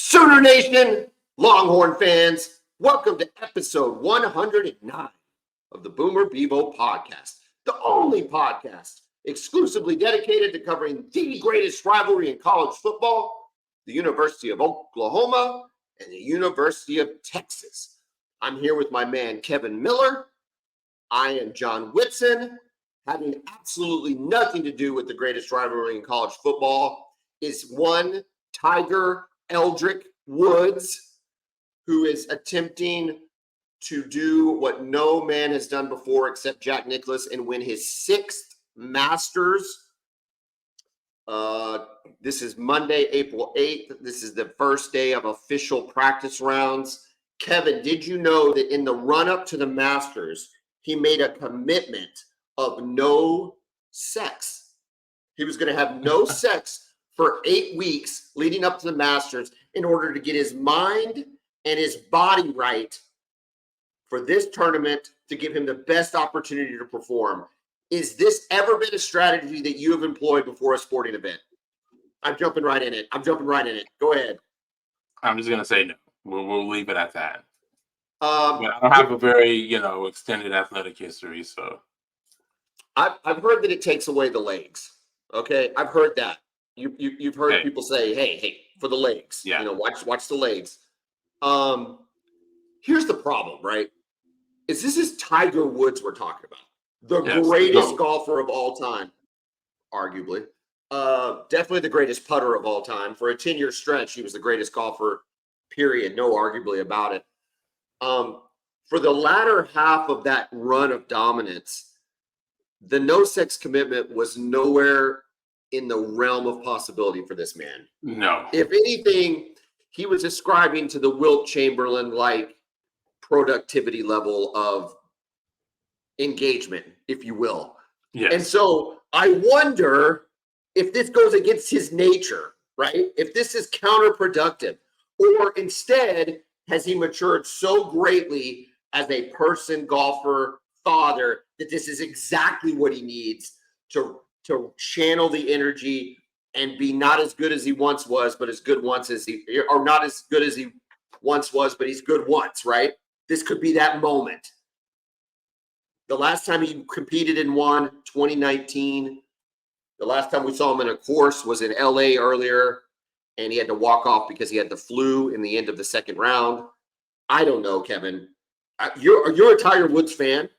Sooner Nation, Longhorn fans, welcome to episode 109 of the Bevo Podcast, the only podcast exclusively dedicated to covering the greatest rivalry in college football, the University of Oklahoma and the University of Texas. I'm here with my man, Kevin Miller. I am John Whitson. Having absolutely nothing to do with the greatest rivalry in college football is one Tiger Eldrick Woods, who is attempting to do what no man has done before except Jack Nicklaus and win his sixth Masters. This is Monday, April 8th. This is the first day of official practice rounds. Kevin, did you know that in the run-up to the Masters, he made a commitment of no sex? He was going to have no sex for 8 weeks leading up to the Masters in order to get his mind and his body right for this tournament to give him the best opportunity to perform. Is this ever been a strategy that you have employed before a sporting event? I'm jumping right in it. Go ahead. I'm just going to say no. We'll leave it at that. I don't have a very, extended athletic history, so. I've heard that it takes away the legs. Okay, I've heard that. You've heard people say, hey, for the legs. Yeah. Watch the legs. Here's the problem, right? This is Tiger Woods we're talking about. The greatest golfer of all time, arguably. Definitely the greatest putter of all time. For a 10-year stretch, he was the greatest golfer, period. No arguably about it. For the latter half of that run of dominance, the no-sex commitment was nowhere in the realm of possibility for this man. No. If anything, he was ascribing to the Wilt Chamberlain-like productivity level of engagement, if you will. Yes. And so I wonder if this goes against his nature, right? If this is counterproductive, or instead has he matured so greatly as a person, golfer, father, that this is exactly what he needs to channel the energy and be not as good as he once was, but as good once as he, or not as good as he once was, but he's good once, right? This could be that moment. The last time he competed and won, 2019. The last time we saw him in a course was in LA earlier, and he had to walk off because he had the flu in the end of the second round. I don't know, Kevin. You're a Tiger Woods fan?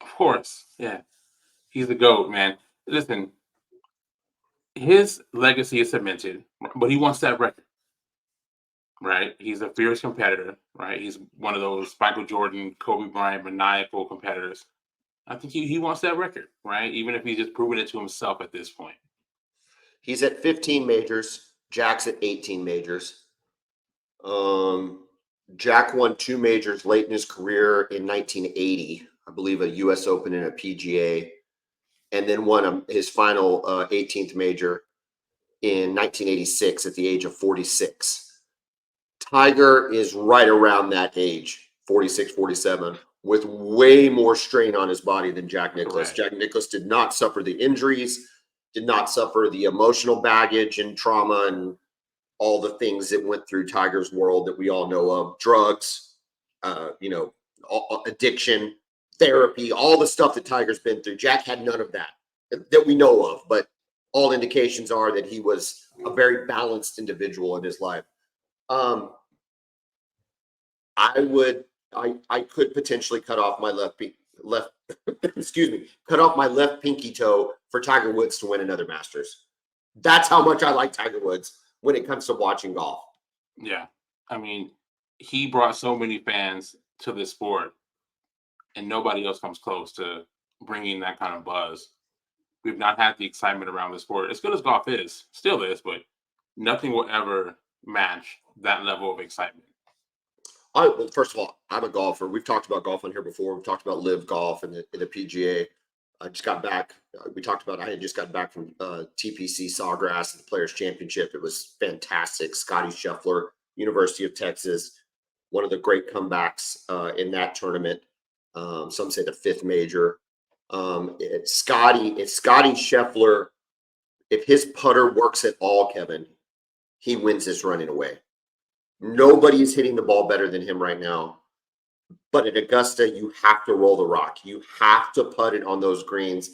Of course, yeah. He's the GOAT, man. Listen, his legacy is cemented, but he wants that record, right? He's a fierce competitor, right? He's one of those Michael Jordan, Kobe Bryant, maniacal competitors. I think he wants that record, right? Even if he's just proven it to himself at this point. He's at 15 majors. Jack's at 18 majors. Jack won 2 majors late in his career in 1980, I believe a U.S. Open and a PGA, and then won his final 18th major in 1986 at the age of 46. Tiger is right around that age, 46, 47, with way more strain on his body than Jack Nicklaus. Correct. Jack Nicklaus did not suffer the injuries, did not suffer the emotional baggage and trauma and all the things that went through Tiger's world that we all know of, drugs, addiction, therapy, all the stuff that Tiger's been through. Jack had none of that we know of, but all indications are that he was a very balanced individual in his life. I could potentially cut off my left pinky toe for Tiger Woods to win another Masters. That's how much I like Tiger Woods when it comes to watching golf. Yeah. I mean, he brought so many fans to this sport, and nobody else comes close to bringing that kind of buzz. We've not had the excitement around the sport, as good as golf still is, but nothing will ever match that level of excitement. Well, first of all, I'm a golfer. We've talked about golf on here before. We've talked about live golf and the PGA. I just got back. I had just gotten back from TPC Sawgrass and the Players Championship. It was fantastic. Scotty Scheffler, University of Texas, one of the great comebacks in that tournament. Some say the 5th major. It's Scotty Scheffler. If his putter works at all, Kevin, he wins this running away. Nobody is hitting the ball better than him right now. But at Augusta, you have to roll the rock. You have to putt it on those greens.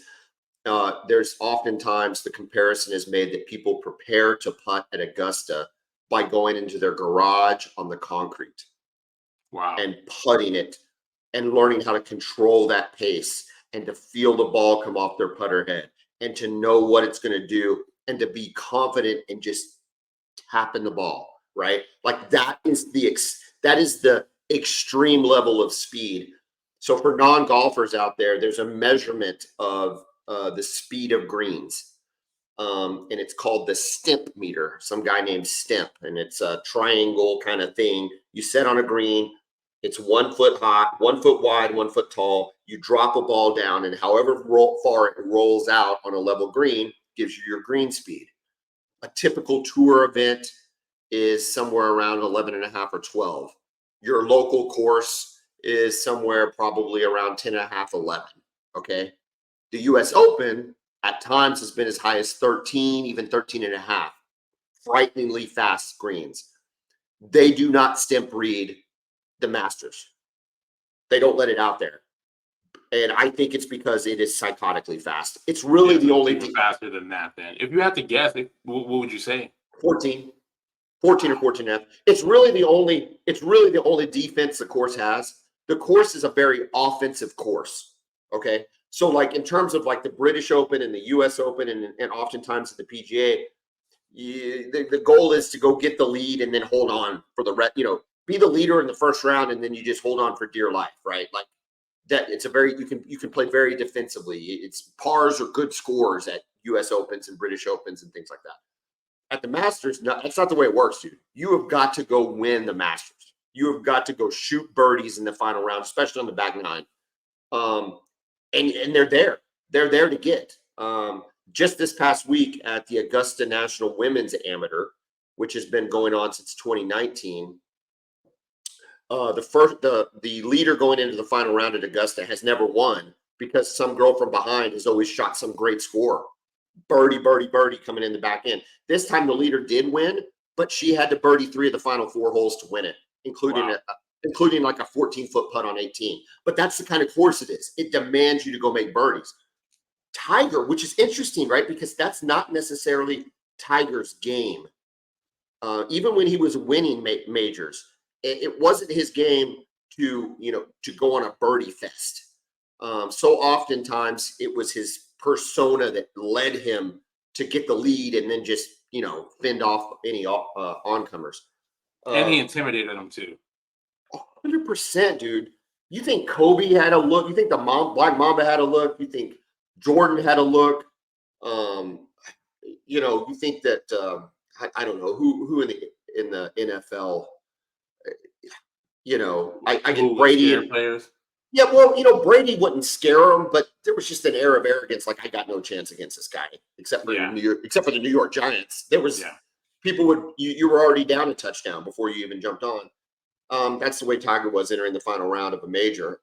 There's oftentimes the comparison is made that people prepare to putt at Augusta by going into their garage on the concrete. Wow. And putting it and learning how to control that pace and to feel the ball come off their putter head and to know what it's going to do and to be confident and just tapping the ball, right? Like that is the extreme level of speed. So for non-golfers out there, there's a measurement of the speed of greens. And it's called the stimp meter. Some guy named Stimp, and it's a triangle kind of thing. You set on a green. It's 1 foot high, 1 foot wide, 1 foot tall. You drop a ball down, and however far it rolls out on a level green gives you your green speed. A typical tour event is somewhere around 11 and a half or 12. Your local course is somewhere probably around 10 and a half, 11. Okay. The US Open at times has been as high as 13, even 13 and a half. Frighteningly fast greens. They do not stimp read the Masters. They don't let it out there. And I think it's because it is psychotically fast. It's really the only faster than that. Then, if you have to guess, what would you say? 14 or 14 and a half. It's really the only defense the course has. The course is a very offensive course. Okay. So like in terms of like the British Open and the US Open and oftentimes at the PGA, the goal is to go get the lead and then hold on for the rest, be the leader in the first round. And then you just hold on for dear life, right? Like that. It's you can play very defensively. It's pars or good scores at US Opens and British Opens and things like that. At the Masters, no, that's not the way it works, dude. You have got to go win the Masters. You have got to go shoot birdies in the final round, especially on the back nine. And they're there. They're there to get. Just this past week at the Augusta National Women's Amateur, which has been going on since 2019, the leader going into the final round at Augusta has never won because some girl from behind has always shot some great score. Birdie, birdie, birdie coming in the back end. This time the leader did win, but she had to birdie 3 of the final 4 holes to win it, including like a 14-foot putt on 18. But that's the kind of course it is. It demands you to go make birdies. Tiger, which is interesting, right? Because that's not necessarily Tiger's game. Even when he was winning majors, it wasn't his game to go on a birdie fest. So oftentimes it was his persona that led him to get the lead and then just fend off any oncomers. And he intimidated them too. 100%, dude. You think Kobe had a look? You think the Black Mamba had a look? You think Jordan had a look? You think that I don't know who in the NFL. I get Brady and players. Yeah, well, Brady wouldn't scare him, but there was just an air of arrogance, like I got no chance against this guy, except for the New York Giants. There was people you were already down a touchdown before you even jumped on. That's the way Tiger was entering the final round of a major.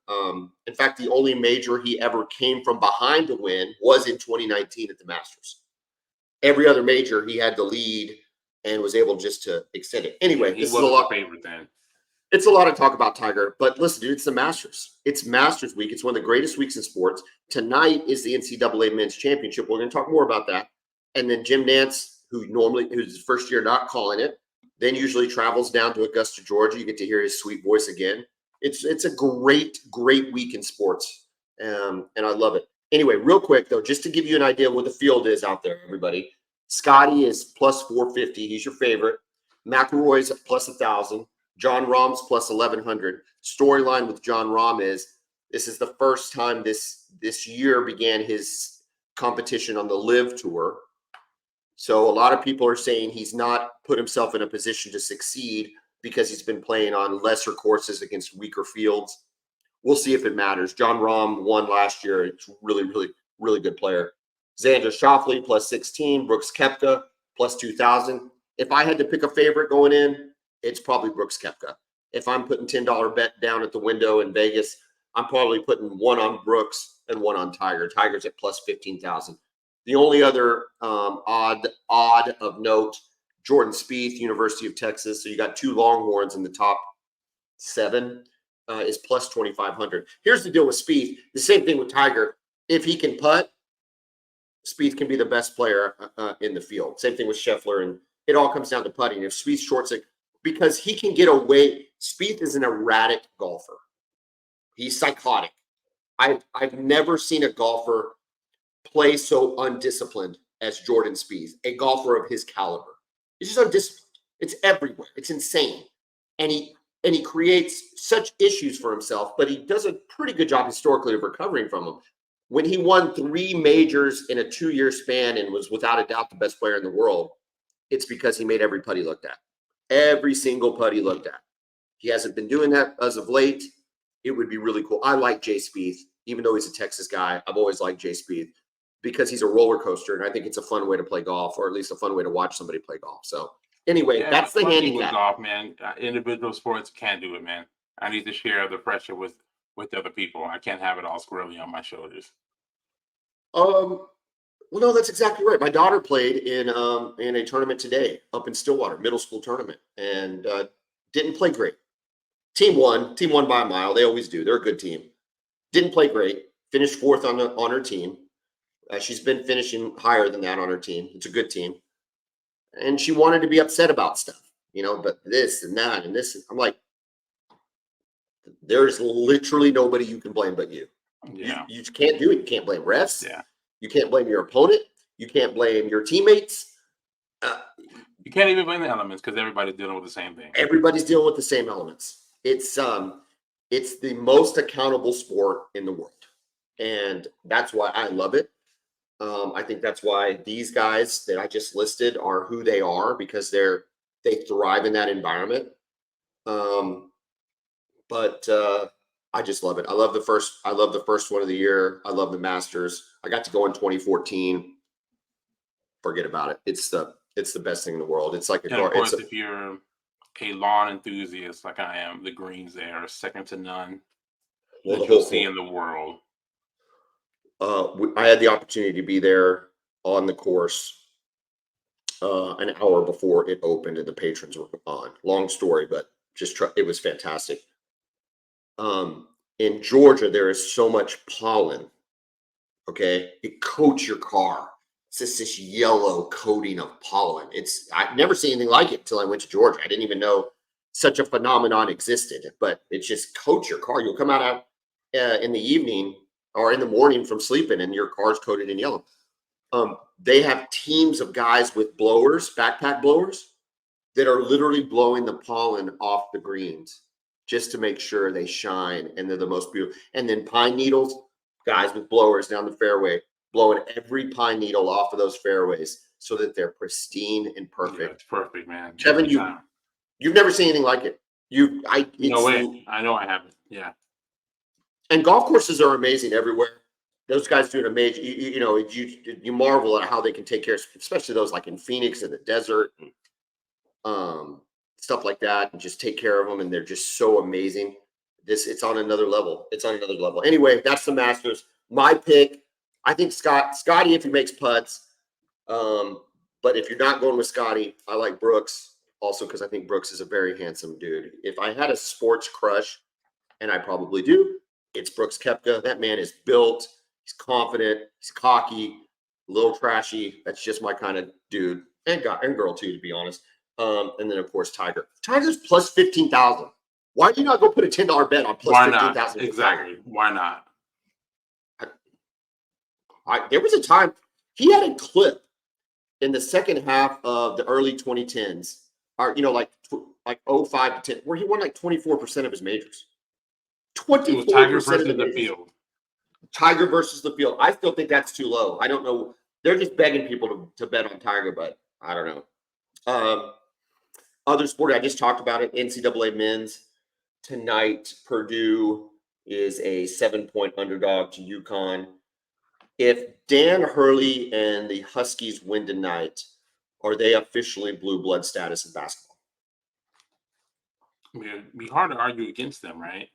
In fact, the only major he ever came from behind to win was in 2019 at the Masters. Every other major he had the lead and was able just to extend it. Anyway, this is a lot. Favorite then. It's a lot of talk about Tiger, but listen, dude, it's the Masters. It's Masters week. It's one of the greatest weeks in sports. Tonight is the NCAA Men's Championship. We're going to talk more about that. And then Jim Nantz, who's his first year not calling it, then usually travels down to Augusta, Georgia. You get to hear his sweet voice again. It's a great, great week in sports, and I love it. Anyway, real quick, though, just to give you an idea of what the field is out there, everybody. Scotty is plus 450. He's your favorite. McIlroy's at plus 1,000. John Rahm's plus 1,100. Storyline with John Rahm is this is the first time this year began his competition on the LIV Tour. So a lot of people are saying he's not put himself in a position to succeed because he's been playing on lesser courses against weaker fields. We'll see if it matters. John Rahm won last year. It's really, really, really good player. Xander Schauffele plus 16. Brooks Koepka plus 2,000. If I had to pick a favorite going in, it's probably Brooks Koepka. If I'm putting $10 bet down at the window in Vegas, I'm probably putting one on Brooks and one on Tiger. Tiger's at plus 15,000. The only other odd of note, Jordan Spieth, University of Texas. So you got 2 Longhorns in the top 7 is plus 2,500. Here's the deal with Spieth. The same thing with Tiger. If he can putt, Spieth can be the best player in the field. Same thing with Scheffler, and it all comes down to putting. If Spieth shorts it, because he can get away. Spieth is an erratic golfer. He's psychotic. I've never seen a golfer play so undisciplined as Jordan Spieth, a golfer of his caliber. He's just undisciplined. It's everywhere. It's insane, and he creates such issues for himself. But he does a pretty good job historically of recovering from them. When he won 3 majors in a 2-year span and was without a doubt the best player in the world, it's because he made every putt he looked at. Every single putt he looked at. He hasn't been doing that as of late. It would be really cool. I like Jay Spieth, even though he's a Texas guy. I've always liked Jay Spieth because he's a roller coaster, and I think it's a fun way to play golf, or at least a fun way to watch somebody play golf. So anyway, that's the handicap. With golf, man. Individual sports can't do it, man. I need to share the pressure with other people. I can't have it all squarely on my shoulders. Well, no, that's exactly right. My daughter played in a tournament today up in Stillwater, middle school tournament, and didn't play great. Team won by a mile. They always do. They're a good team. Didn't play great. Finished 4th on her team. She's been finishing higher than that on her team. It's a good team, and she wanted to be upset about stuff, but this and that and this. I'm like, there's literally nobody you can blame but you. Yeah. You can't do it. You can't blame refs. Yeah. You can't blame your opponent. You can't blame your teammates. You can't even blame the elements because everybody's dealing with the same thing. Everybody's dealing with the same elements. It's the most accountable sport in the world, and that's why I love it. I think that's why these guys that I just listed are who they are, because they thrive in that environment. But I just love it. I love the first one of the year. I love the Masters. I got to go in 2014. Forget about it. It's the best thing in the world. It's like of course, if you're a lawn enthusiast like I am, the greens there are second to none that you'll see in the world. I had the opportunity to be there on the course an hour before it opened and the patrons were on. Long story, but it was fantastic. In Georgia, there is so much pollen. Okay, it coats your car. It's just this yellow coating of pollen. I've never seen anything like it until I went to Georgia. I didn't even know such a phenomenon existed, but it just coats your car. You'll come out in the evening or in the morning from sleeping and your car's coated in yellow. They have teams of guys with blowers, backpack blowers, that are literally blowing the pollen off the greens just to make sure they shine and they're the most beautiful. And then pine needles, guys with blowers down the fairway, blowing every pine needle off of those fairways so that they're pristine and perfect. Yeah, it's perfect, man. Kevin, you've never seen anything like it. No way. I know I haven't. Yeah. And golf courses are amazing everywhere. Those guys do an amazing. You marvel at how they can take care of, especially those like in Phoenix in the desert, and stuff like that, and just take care of them. And they're just so amazing. It's on another level. Anyway, that's the Masters. My pick. I think Scotty, if he makes putts. But if you're not going with Scotty, I like Brooks also because I think Brooks is a very handsome dude. If I had a sports crush, and I probably do, it's Brooks Koepka. That man is built. He's confident. He's cocky, a little trashy. That's just my kind of dude, and girl too, to be honest. And then of course Tiger. Tiger's plus 15,000. Why do you not go put a $10 bet on plus 15,000? Exactly. Why not? There was a time he had a clip in the second half of the early 2010s, or like 05 to 10, where he won like 24% of his majors. 24% Tiger versus of the field. Tiger versus the field. I still think that's too low. I don't know. They're just begging people to bet on Tiger, but I don't know. Other sport, I just talked about it. NCAA men's tonight. Purdue is a 7-point underdog to UConn. If Dan Hurley and the Huskies win tonight, are they officially blue blood status in basketball? I mean, it'd be hard to argue against them, right?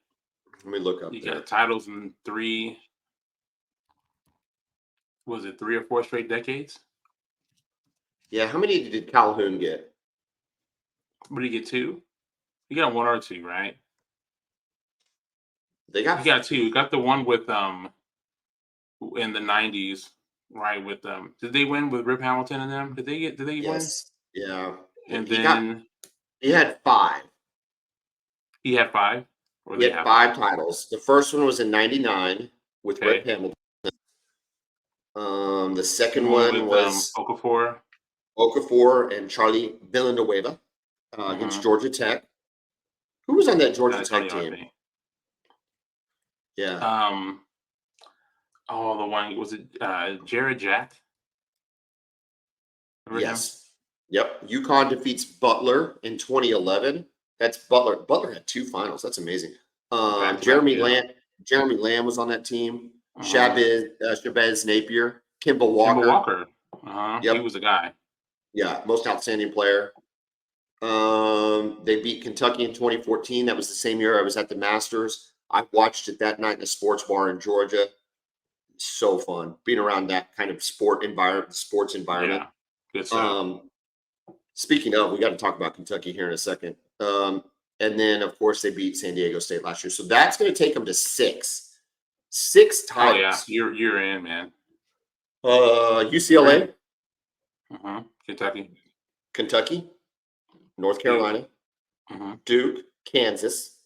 Let me look up. You got titles in 3 or 4 straight decades? Yeah, how many did Calhoun get? What did he get 2? He got 1 or 2, right? They He got got 2. He got the one with in the 90s, right? With did they win with Rip Hamilton and them? Did they win? yes, yeah. And He got then he had 5. he had 5, or He they had have 5. 5 titles. The first one was in '99 with Rip Okay. Hamilton. The The second one one with was Okafor. Okafor and Charlie Villanueva against Mm-hmm. Georgia Tech. Who was on that Georgia Tech Antonio, I team? think. Yeah. Um, oh, the one was it Jared Jack? Remember him? Yes. Yep. UConn defeats Butler in 2011. That's Butler. Butler had 2 finals. That's amazing. Back to back, yeah. Jeremy Lamb was on that team. Uh-huh. Shabazz Napier. Kimball Kemba Walker. Walker. He Yep. was a guy. Yeah. Most outstanding player. They beat Kentucky in 2014. That was the same year I was at the Masters. I watched it that night in a sports bar in Georgia. So fun being around that kind of sports environment. Yeah. Good stuff. Speaking of, we got to talk about Kentucky here in a second. And then, of course, they beat San Diego State last year. So that's going to take them to 6 Oh yeah, titles. you're in, man. UCLA, Kentucky. Kentucky, North Duke. Carolina, Mm-hmm. Duke, Kansas.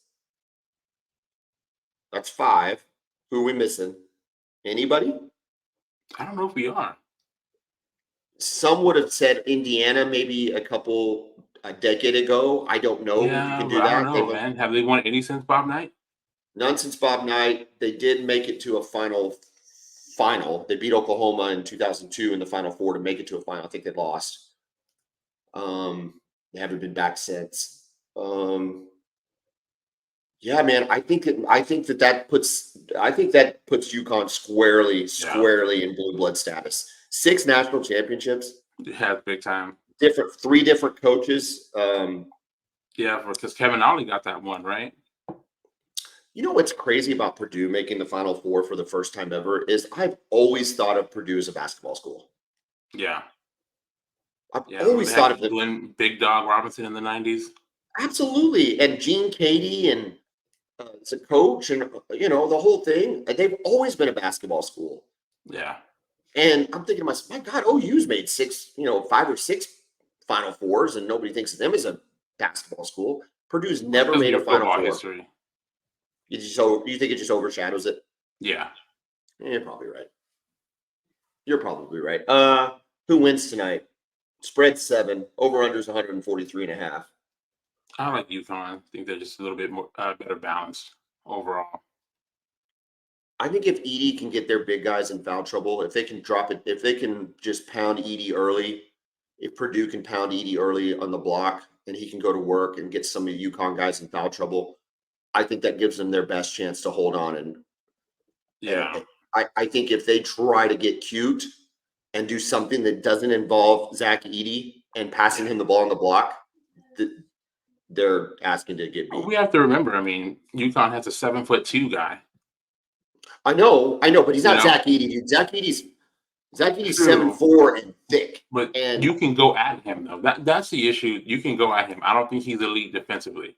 That's 5. Who are we missing? Anybody? I don't know if we are. Some would have said Indiana maybe a decade ago. I don't know if you Yeah, can but do I don't that. know, man. Have they won any since Bob Knight? None since Bob Knight. They did make it to a final. They beat Oklahoma in 2002 in the Final Four to make it to a final. I think they lost. They haven't been back since. Yeah, man. I think that puts UConn squarely in blue blood status. 6 national championships. It has big time. 3 different coaches. Yeah, because Kevin Ollie got that one, right? You know what's crazy about Purdue making the Final Four for the first time ever is I've always thought of Purdue as a basketball school. Yeah. I've Yeah, always they thought had of it. Glenn Big Dog Robinson in the 90s. Absolutely. And Gene Katie and as a coach and, the whole thing. They've always been a basketball school. Yeah. And I'm thinking to myself, my God, OU's made 5 or 6 Final Fours and nobody thinks of them as a basketball school. Purdue's never made a Final Four. History. You think it just overshadows it? Yeah. You're probably right. You're probably right. Who wins tonight? Spread 7. Over-under's 143.5. I like UConn. I think they're just a little bit more better balanced overall. I think if Edey can get their big guys in foul trouble, if they can drop it, if they can just pound Edey early, if Purdue can pound Edey early on the block and he can go to work and get some of the UConn guys in foul trouble, I think that gives them their best chance to hold on. And I think if they try to get cute and do something that doesn't involve Zach Edey and passing him the ball on the block, they're asking to get beat. We have to remember, UConn has a 7'2" guy. I know, but he's not Zach Edey, dude. Zach Edey's 7'4" and thick. But you can go at him, though. That's the issue. You can go at him. I don't think he's elite defensively.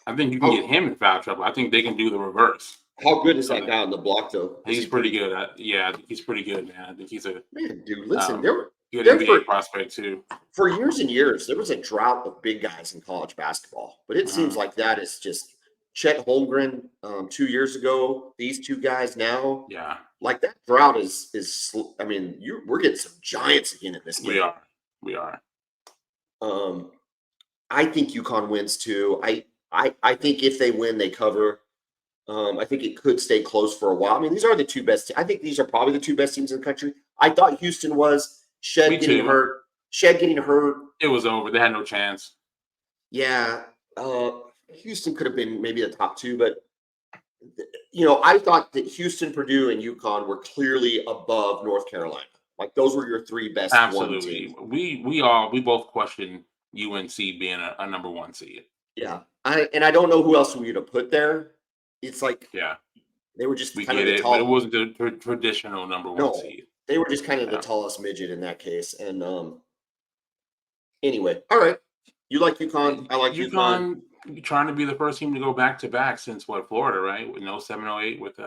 I think you can get him in foul trouble. I think they can do the reverse. How good is that guy on the block, though? He's pretty good. He's pretty good, man. I think he's a dude. Listen, good NBA prospect too. For years and years, there was a drought of big guys in college basketball, but it seems like that is just Chet Holmgren 2 years ago. These 2 guys now, like that drought is. We're getting some giants again in this game. We are. I think UConn wins too. I think if they win, they cover. I think it could stay close for a while. These are the 2 best. I think these are probably the 2 best teams in the country. I thought Houston was. Shed getting hurt. It was over. They had no chance. Yeah. Houston could have been maybe the top 2, but I thought that Houston, Purdue, and UConn were clearly above North Carolina. Like those were your 3 best. Absolutely. We both questioned UNC being a number 1 seed. Yeah. I don't know who else we would have put there. It's like they were just kind of the tall, but it wasn't the traditional number 1 seed. They were just kind of the tallest midget in that case. And anyway, all right. You like UConn? I like UConn. UConn trying to be the first team to go back to back since Florida, right? With 07-08 with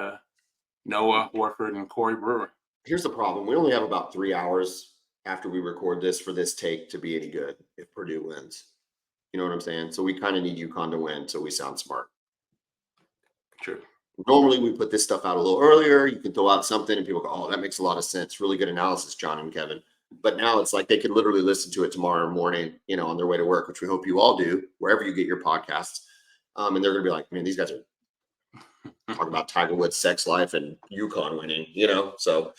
Noah Warford and Corey Brewer. Here's the problem. We only have about 3 hours after we record this for this take to be any good if Purdue wins. You know what I'm saying? So we kind of need UConn to win so we sound smart. True. Normally we put this stuff out a little earlier. You can throw out something and people go, oh, that makes a lot of sense. Really good analysis, John and Kevin. But now it's like they could literally listen to it tomorrow morning, on their way to work, which we hope you all do, wherever you get your podcasts. And they're going to be like, man, these guys are talking about Tiger Woods' sex life and UConn winning, So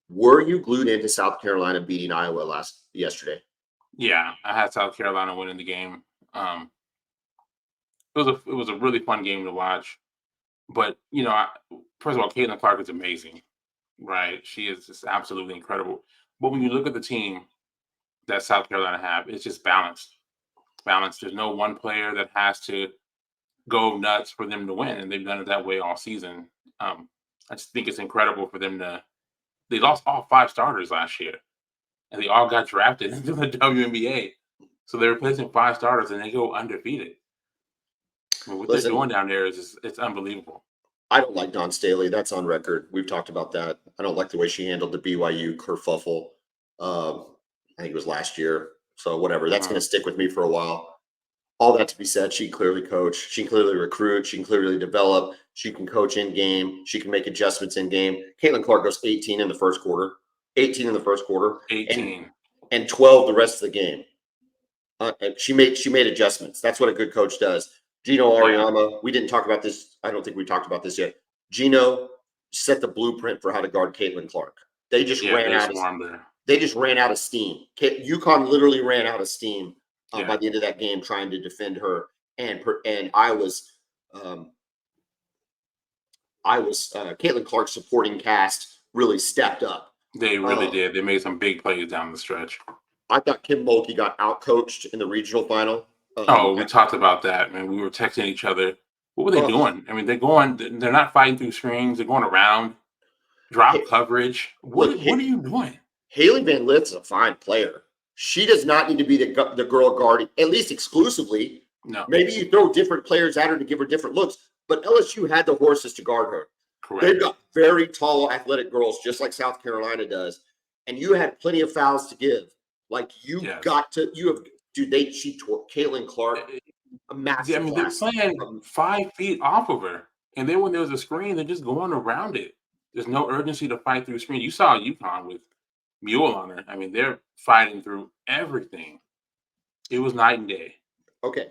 were you glued into South Carolina beating Iowa yesterday? Yeah, I had South Carolina winning the game. It was a really fun game to watch. But, first of all, Caitlin Clark is amazing. Right. She is just absolutely incredible. But when you look at the team that South Carolina have, it's just balanced. Balanced. There's no one player that has to go nuts for them to win. And they've done it that way all season. I just think it's incredible for them they lost all 5 starters last year. And they all got drafted into the WNBA. So they're replacing 5 starters and they go undefeated. I mean, what they're doing down there it's unbelievable. I don't like Dawn Staley. That's on record. We've talked about that. I don't like the way she handled the BYU kerfuffle. I think it was last year. So whatever. That's going to stick with me for a while. All that to be said, she clearly coach. She can clearly recruit. She can clearly develop. She can coach in game. She can make adjustments in game. Caitlin Clark goes 18 in the first quarter. 18 in the first quarter. 18. And 12 the rest of the game. She made adjustments. That's what a good coach does. Gino Auriemma, we didn't talk about this. I don't think we talked about this yet. Gino set the blueprint for how to guard Caitlin Clark. They just ran out of steam. UConn literally ran out of steam by the end of that game trying to defend her. And Iowa's Caitlin Clark's supporting cast really stepped up. They really did. They made some big plays down the stretch. I thought Kim Mulkey got outcoached in the regional final. We talked about that, man. We were texting each other. What were they doing? I mean, they're not fighting through screens. They're going around, drop coverage. What are you doing? Haley Van Lit's a fine player. She does not need to be the girl guarding, at least exclusively. No. Maybe you throw different players at her to give her different looks, but LSU had the horses to guard her. Correct. They've got very tall, athletic girls, just like South Carolina does, and you had plenty of fouls to give. Like she tore Caitlin Clark a massive. I mean, they're playing 5 feet off of her, and then when there's a screen, they're just going around it. There's no urgency to fight through screen. You saw UConn with Mule on her. I mean, they're fighting through everything. It was night and day. Okay.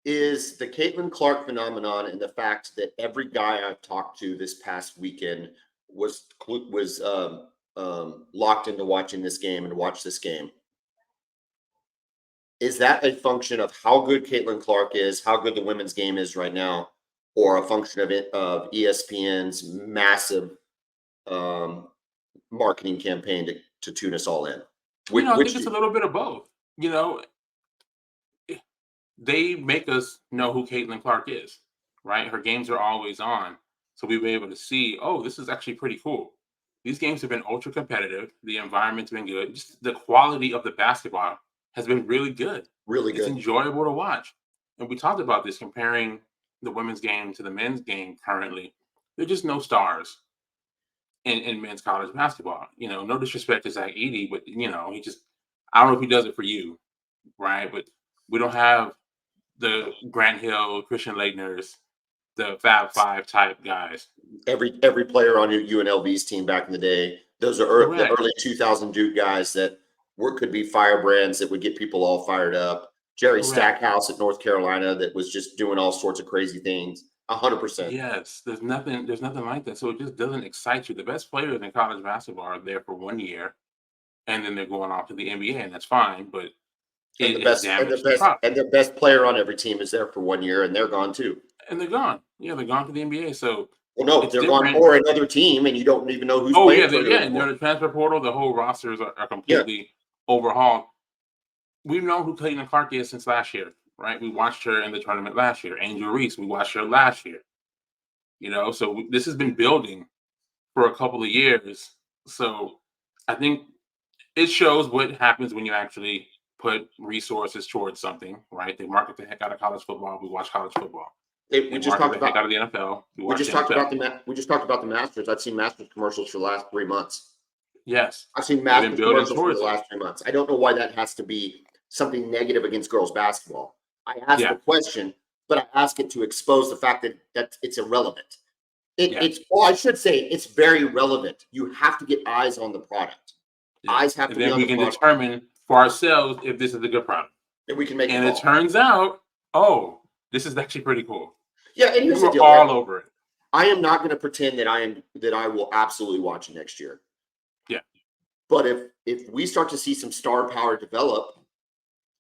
Is the Caitlin Clark phenomenon and the fact that every guy I've talked to this past weekend was locked into watching this game and watch this game. Is that a function of how good Caitlin Clark is, how good the women's game is right now, or a function of ESPN's massive marketing campaign to tune us all in? I think it's a little bit of both. They make us know who Caitlin Clark is, right? Her games are always on. So we've been able to see, this is actually pretty cool. These games have been ultra competitive. The environment's been good. Just the quality of the basketball has been really good. Really good. It's enjoyable to watch. And we talked about this, comparing the women's game to the men's game currently. There's just no stars in men's college basketball. No disrespect to Zach Edey, but, I don't know if he does it for you, right? But we don't have the Grant Hill, Christian Leitners, the Fab Five type guys. Every player on UNLV's team back in the day, those are the early 2000 Duke guys that could be firebrands that would get people all fired up. Jerry Stackhouse at North Carolina that was just doing all sorts of crazy things. 100%. Yes, there's nothing like that. So it just doesn't excite you. The best players in college basketball are there for 1 year, and then they're going off to the NBA, and that's fine. But the best player on every team is there for 1 year, and they're gone too. And they're gone. Yeah, they're gone to the NBA. So they're gone for another team, and you don't even know who's playing. And they're the transfer portal. The whole rosters are completely overhauled. We've known who Caitlin Clark is since last year, right? We watched her in the tournament last year. Angel Reese, we watched her last year. So this has been building for a couple of years. So I think it shows what happens when you actually put resources towards something, right? They market the heck out of college football. We watch college football. We They just market talked the heck about out of the NFL. We we watch just the talked about NFL. the Masters. I've seen Masters commercials for the last 3 months. Yes, I've seen they've been Masters building commercials for the towards it. last 3 months. I don't know why that has to be something negative against girls basketball. I asked the Yeah, question, but I ask it to expose the fact that it's irrelevant. yeah, It's well, I should say it's very relevant. You have to get eyes on the product. yeah. Eyes have And to be then on we the can product, determine for ourselves if this is a good product. and we can make a And it call. turns out, oh, this is actually pretty cool. Yeah, and We here's the were deal, all right? over it. I am not going to pretend that I will absolutely watch it next year. Yeah, But if we start to see some star power develop,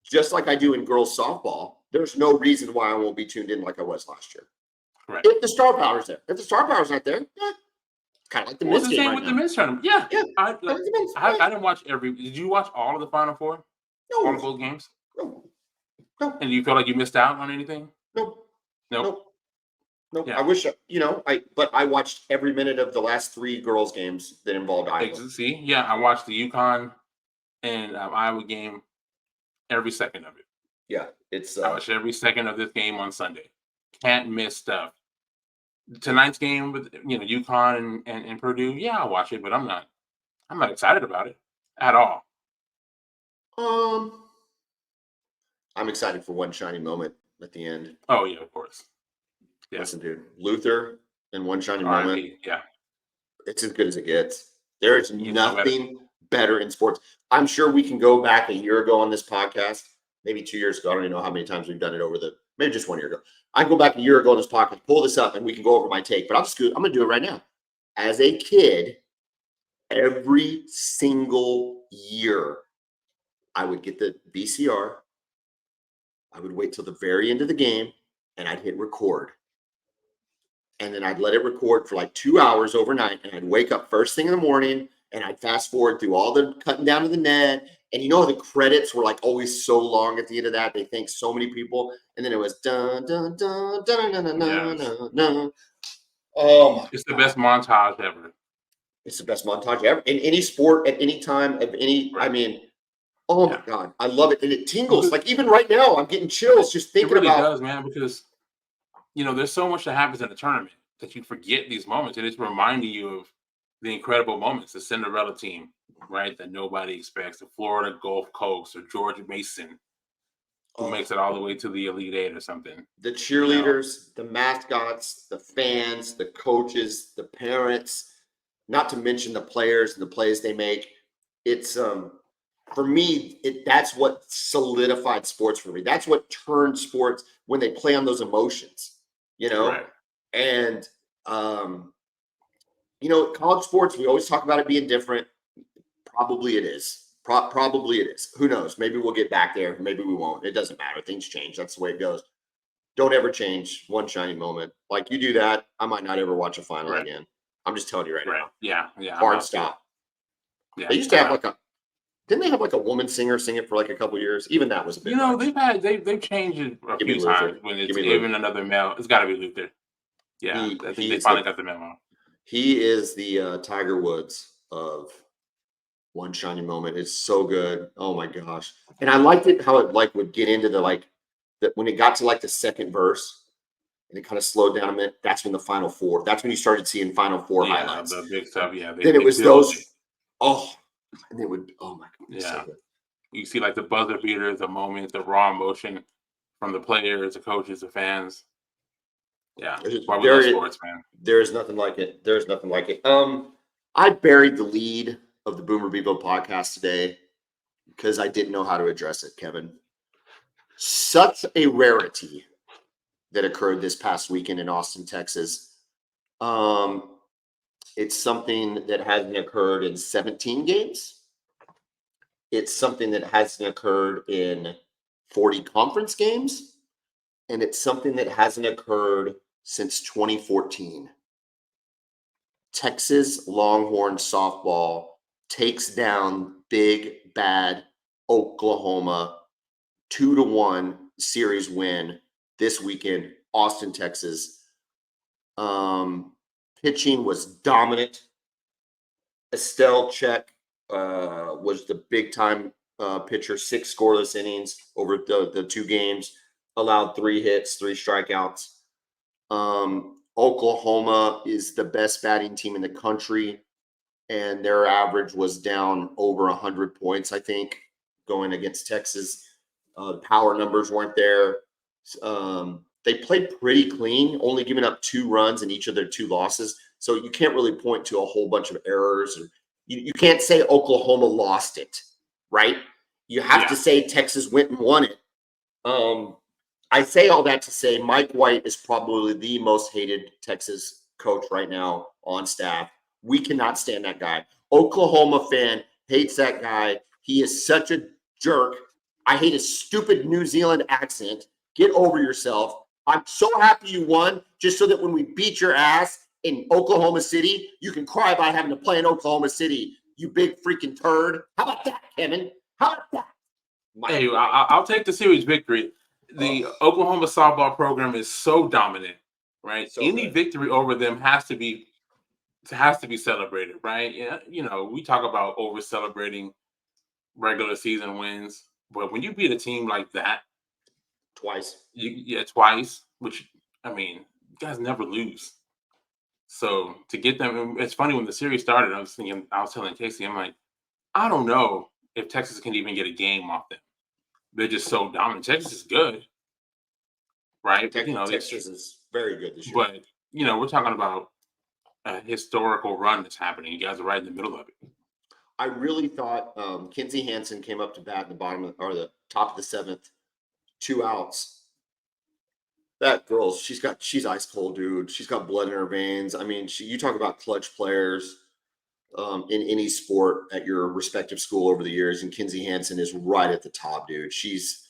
just like I do in girls softball, there's no reason why I won't be tuned in like I was last year. correct. If the star power's there. If the star power's not there, it's kind of like the Well, it's men's the game same right with the now. men's tournament. Yeah, Yeah, I I like. think the men's. I didn't watch every. Did you watch all of the Final Four? All of No, those games? no, no, And you feel like you missed out on anything? no, Nope. no, no. I Yeah. wish but I watched every minute of the last 3 girls games that involved Iowa. See, yeah, I watched the UConn and Iowa game every second of it. Yeah, it's I watched every second of this game on Sunday. Can't miss stuff. Tonight's game with UConn and Purdue. Yeah, I'll watch it, but I'm not excited about it at all. um I'm excited for one shiny moment at the end. Oh yeah, of course. Yeah. Listen, dude, Luther and one shiny moment. R.I.P. Yeah. It's as good as it gets. There's You know better. nothing better in sports. I'm sure we can go back a year ago on this podcast, maybe 2 years ago. I don't even know how many times we've done it maybe just 1 year ago. I can go back a year ago on this podcast, pull this up, and we can go over my take. But I'm going to do it right now. As a kid, every single year, I would get the VCR. I would wait till the very end of the game, and I'd hit record. And then I'd let it record for like 2 hours overnight, and I'd wake up first thing in the morning, and I'd fast forward through all the cutting down to the net. And the credits were like always so long at the end of that. They thanked so many people, and then it was dun dun dun dun dun dun dun dun dun. Oh my! It's the best montage ever. It's the best montage ever in any sport at any time of any. Right. I mean, oh my God, I love it, and it tingles. Like even right now, I'm getting chills just thinking it really about. does, man, because there's so much that happens in the tournament that you forget these moments, and it's reminding you of the incredible moments. The Cinderella team, right, that nobody expects. The Florida Gulf Coast or George Mason, who makes it all the way to the Elite Eight or something. The cheerleaders, the mascots, the fans, the coaches, the parents, not to mention the players and the plays they make. It's for me, that's what solidified sports for me. That's what turned sports when they play on those emotions, Right. And college sports, we always talk about it being different. Probably it is. Probably it is. Who knows? Maybe we'll get back there. Maybe we won't. It doesn't matter. Things change. That's the way it goes. Don't ever change one shiny moment. Like you do that, I might not ever watch a final again. I'm just telling you right now. Yeah. Hard stop. Yeah. They used to have didn't they have like a woman singer sing it for like a couple years? Even that was a bit much. they've changed it a Give me few Luther. times when Give it's me even Luther. another male. It's got to be Luther. Yeah, I think they finally got the memo. He is the Tiger Woods of one shiny moment. It's so good. Oh my gosh. And I liked it how it like would get into when it got to like the second verse and it kind of slowed down a minute. That's when the Final Four. That's when you started seeing Final Four highlights. The big stuff. Yeah. Then it was those. Oh, and they would. Oh my God. Yeah. So good. You see like the buzzer beaters, the moment, the raw emotion from the players, the coaches, the fans. Yeah. Why we love sports, man. There is nothing like it. There's nothing like it. I buried the lead of the Bevo Podcast today because I didn't know how to address it, Kevin. Such a rarity that occurred this past weekend in Austin, Texas. It's something that hasn't occurred in 17 games. It's something that hasn't occurred in 40 conference games. And it's something that hasn't occurred since 2014. Texas Longhorn softball takes down big, bad Oklahoma 2-1 series win this weekend, Austin, Texas. Pitching was dominant. Estelle Check was the big time pitcher, 6 scoreless innings over the 2 games, allowed 3 hits, 3 strikeouts. Oklahoma is the best batting team in the country, and their average was down over 100 points, I think, going against Texas. The power numbers weren't there. They played pretty clean, only giving up 2 runs in each of their 2 losses. So you can't really point to a whole bunch of errors. Or you can't say Oklahoma lost it, right? You have to say Texas went and won it. I say all that to say Mike White is probably the most hated Texas coach right now on staff. We cannot stand that guy. Oklahoma fan hates that guy. He is such a jerk. I hate his stupid New Zealand accent. Get over yourself. I'm so happy you won, just so that when we beat your ass in Oklahoma City, you can cry about having to play in Oklahoma City, you big freaking turd. How about that, Kevin? How about that? Hey, I'll take the series victory. The Oklahoma softball program is so dominant, right? So Any good. victory over them has to be celebrated, right? Yeah, we talk about over celebrating regular season wins, but when you beat a team like that Twice, twice, which I mean, you guys never lose. So to get them, it's funny when the series started. I was telling Casey, I'm like, I don't know if Texas can even get a game off them. They're just so dominant. Texas is good, right? But Texas is very good this year. But we're talking about a historical run that's happening. You guys are right in the middle of it. I really thought Kinsey Hansen came up to bat in the bottom or the top of the 7th, 2 outs. That girl, she's ice cold, dude. She's got blood in her veins. I mean, you talk about clutch players in any sport at your respective school over the years, and Kinsey Hansen is right at the top, dude. She's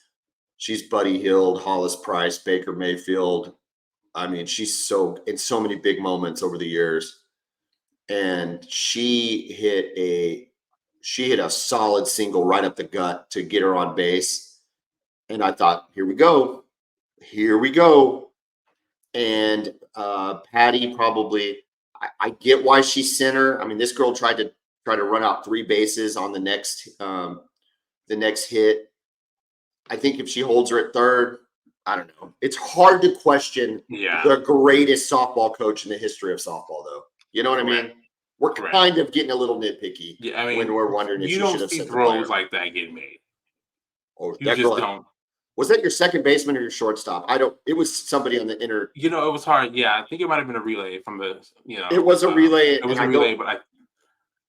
Buddy Hield, Hollis Price, Baker Mayfield. I mean, she's in so many big moments over the years, and she hit a solid single right up the gut to get her on base. And I thought, here we go. And Patty probably, I get why she's center. I mean, this girl tried to run out 3 bases on the next hit. I think if she holds her at third, I don't know. It's hard to question the greatest softball coach in the history of softball, though. You know what I mean? We're kind of getting a little nitpicky when we're wondering if she should have sent the player. You don't see throws like that get made. Oh, you just don't. Was that your second baseman or your shortstop? It was somebody on the inner. It was hard. Yeah, I think it might have been a relay from the. It was a relay. It was a relay, but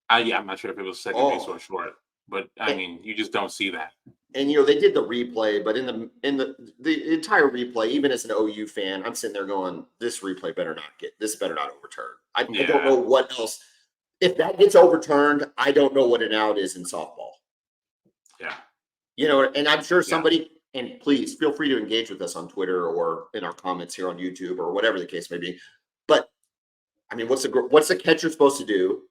I'm not sure if it was second base or short. But I mean, you just don't see that. And they did the replay, but in the entire replay, even as an OU fan, I'm sitting there going, "This replay better not overturn." I don't know what else. If that gets overturned, I don't know what an out is in softball. Yeah. And I'm sure somebody. And please feel free to engage with us on Twitter or in our comments here on YouTube or whatever the case may be. But I mean, what's the catcher supposed to do?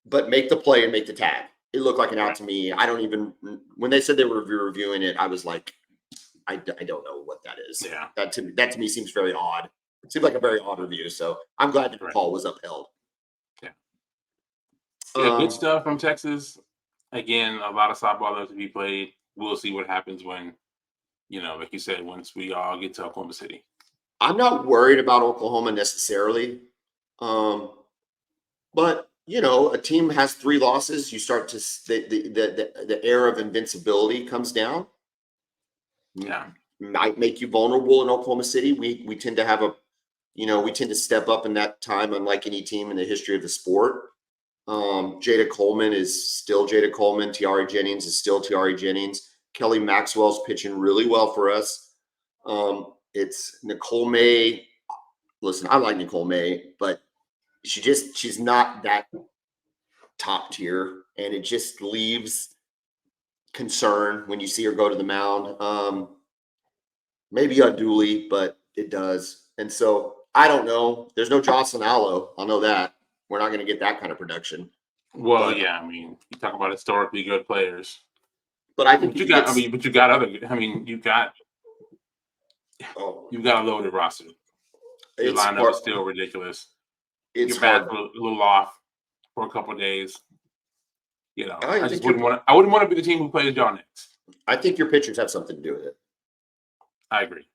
But make the play and make the tag. It looked like an out to me. I don't even. When they said they were reviewing it, I was like, I don't know what that is. Yeah. That to me seems very odd. It seems like a very odd review. So I'm glad the call was upheld. Yeah. Good stuff from Texas. Again, a lot of softball left to be played. We'll see what happens when, like you said, once we all get to Oklahoma City. I'm not worried about Oklahoma necessarily. But, a team has 3 losses. You start to the air of invincibility comes down. Yeah. Might make you vulnerable in Oklahoma City. We tend to we tend to step up in that time, unlike any team in the history of the sport. Jada Coleman is still Jada Coleman. Tiare Jennings is still Tiare Jennings. Kelly Maxwell's pitching really well for us. It's Nicole May. Listen, I like Nicole May, but she's not that top tier, and it just leaves concern when you see her go to the mound. Maybe unduly, but it does. And so I don't know. There's no Jocelyn Allo. I'll know that. We're not going to get that kind of production. Well, I mean, you talk about historically good players, but I think you got other. I mean, you've got a loaded roster. Your lineup is still ridiculous. Your bat's a little off for a couple of days. You know, I I just think wouldn't want to. I wouldn't want to be the team who plays y'all next. I think your pitchers have something to do with it. I agree.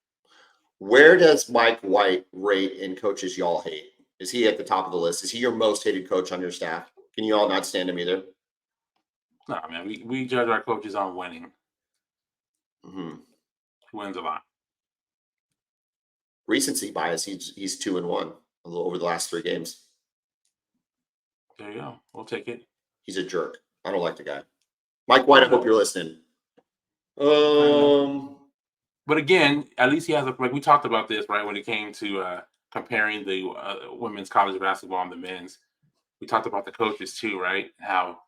Where does Mike White rate in coaches y'all hate? Is he at the top of the list? Is he your most hated coach on your staff? Can you all not stand him either? No, man, we judge our coaches on winning. Mm-hmm. He wins a lot. Recency bias. He's 2-1 over the last 3 games. There you go. We'll take it. He's a jerk. I don't like the guy. Mike White, I hope you're listening. But again, at least he has like we talked about this, right? When it came to comparing the women's college basketball and the men's, we talked about the coaches too, right? How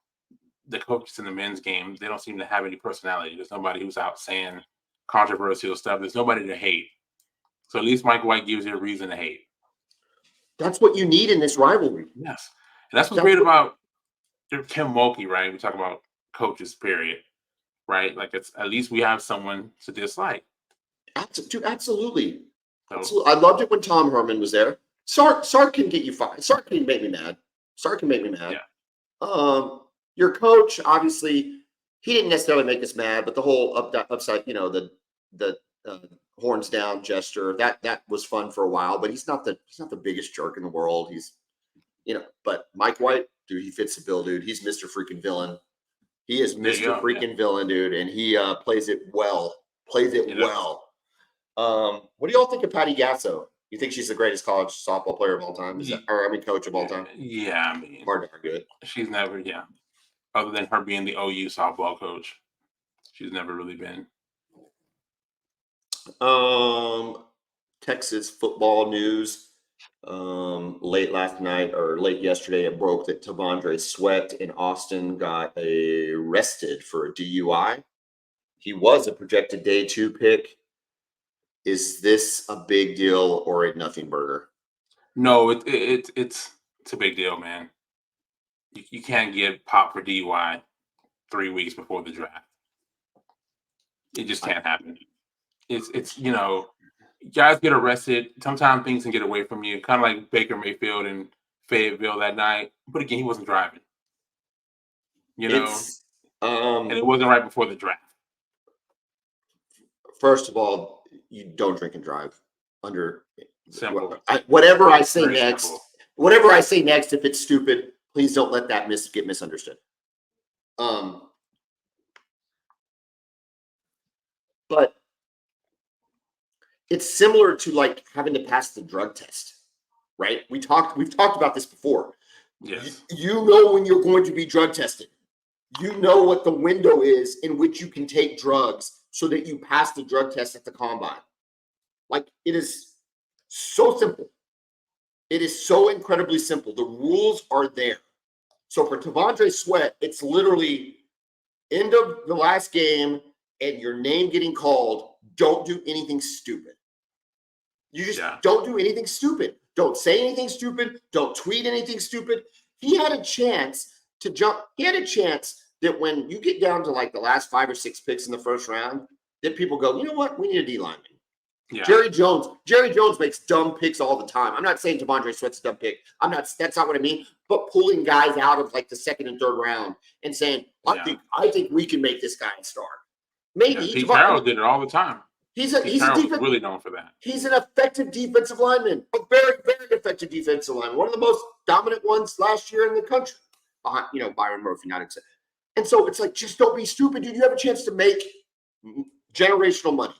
the coaches in the men's game, they don't seem to have any personality. There's nobody who's out saying controversial stuff. There's nobody to hate. So at least Mike White gives you a reason to hate. That's what you need in this rivalry. Yes. And that's what's great about Kim Mulkey, right? We talk about coaches, period. Right? Like it's at least we have someone to dislike. Absolutely. So, Absolutely. I loved it when Tom Herman was there. Sark can get you fired. Sark can make me mad. Yeah. Your coach, obviously, he didn't necessarily make us mad, but the whole upside, the horns down gesture, that was fun for a while, but he's not the biggest jerk in the world. He's, but Mike White, dude, he fits the bill, dude. He's Mr. freaking villain. He is Mr. freaking villain, dude, and he plays it well. Well. What do y'all think of Patty Gasso? You think she's the greatest college softball player of all time? Coach of all time? Yeah, I mean, hard to argue it. She's never, other than her being the OU softball coach, she's never really been. Texas football news. Late last night or late yesterday, it broke that T'Vondre Sweat in Austin got arrested for a DUI. He was a projected day 2 pick. Is this a big deal or a nothing burger? No, it's a big deal, man. You can't get popped for DUI 3 weeks before the draft. It just can't happen. It's guys get arrested. Sometimes things can get away from you, kind of like Baker Mayfield in Fayetteville that night. But again, he wasn't driving. And it wasn't right before the draft. First of all, you don't drink and drive under simple. Whatever I say next, if it's stupid, please don't let that get misunderstood. But it's similar to like having to pass the drug test, right? We've talked about this before. Yes. You know when you're going to be drug tested. You know what the window is in which you can take drugs so that you pass the drug test at the combine. Like, it is so simple. It is so incredibly simple. The rules are there. So for T'Vondre Sweat, it's literally end of the last game and your name getting called. Don't do anything stupid. You just don't do anything stupid. Don't say anything stupid. Don't tweet anything stupid. He had a chance to jump. He had a chance that when you get down to like the last 5 or 6 picks in the first round, that people go, you know what? We need a D lineman. Yeah. Jerry Jones makes dumb picks all the time. I'm not saying T'Vondre Sweat's a dumb pick. That's not what I mean. But pulling guys out of like the 2nd and 3rd round and saying, I think we can make this guy a star. Maybe Pete Carroll did it all the time. He's really known for that. He's an effective defensive lineman, a very, very effective defensive lineman. One of the most dominant ones last year in the country. Behind, Byron Murphy, not except. And so it's like, just don't be stupid, dude. You have a chance to make generational money,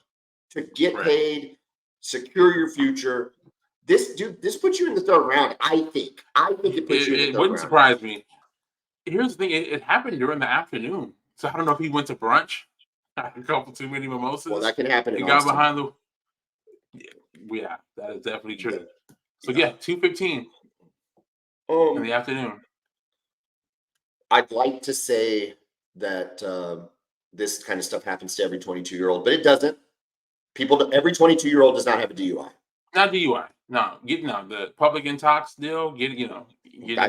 to get paid, secure your future. This puts you in the 3rd round. I think it puts you in the 3rd round. It wouldn't surprise me. Here's the thing: it happened during the afternoon, so I don't know if he went to brunch, a couple too many mimosas. Well, that can happen. He got behind the. Yeah, that is definitely true. So 2:15 in the afternoon. I'd like to say that this kind of stuff happens to every 22-year-old, but it doesn't. Every 22-year-old does not have a DUI. Not DUI. No, the public intox deal. Getting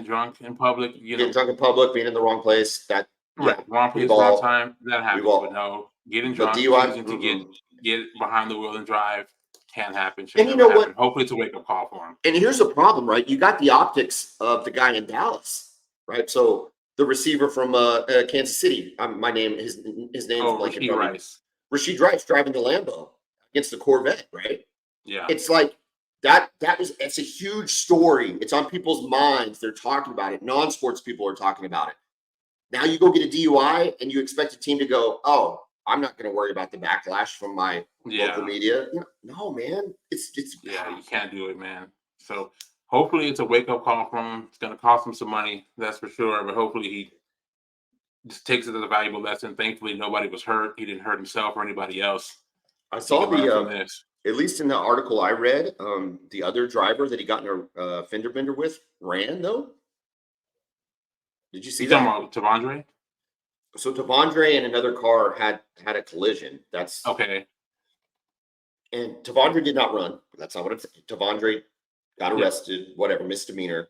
drunk in public. Getting drunk in public, being in the wrong place. Wrong place, wrong time. That happens. But no, getting drunk, DUI, to get behind the wheel and drive can't happen. And you know what? Hopefully, it's a wake up call for him. And here's the problem, right? You got the optics of the guy in Dallas, right? So the receiver from Kansas City. His name's Oh, blanking Rasheed from me. Rice. Rasheed Rice driving the Lambo against the Corvette, right? Yeah. It's like it's a huge story. It's on people's minds. They're talking about it. Non-sports people are talking about it. Now you go get a DUI and you expect a team to go, oh, I'm not going to worry about the backlash from my local media. No, man. It's you can't do it, man. So hopefully it's a wake-up call from him. It's going to cost him some money, that's for sure. But hopefully he just takes it as a valuable lesson. Thankfully, nobody was hurt. He didn't hurt himself or anybody else. I saw from this. At least in the article I read, the other driver that he got in a fender bender with ran, though. Did you see that? Talking about Tavondre? So Tavondre and another car had a collision. That's okay. And Tavondre did not run. That's not what I'm saying. Tavondre got arrested, whatever, misdemeanor,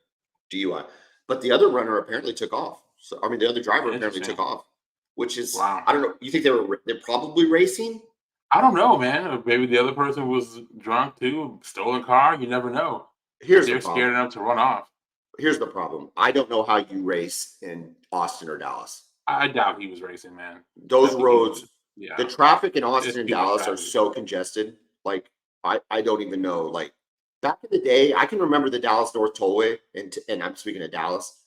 DUI. But the other runner apparently took off. So I mean, the other driver apparently took off, which is wow. I don't know. You think they're probably racing? I don't know, man. Maybe the other person was drunk too, stolen car. You never know. They're scared enough to run off. Here's the problem. I don't know how you race in Austin or Dallas. I doubt he was racing, man. Those roads, the traffic in Austin and Dallas are so congested. Like, I don't even know. Like, back in the day, I can remember the Dallas North Tollway, and I'm speaking of Dallas,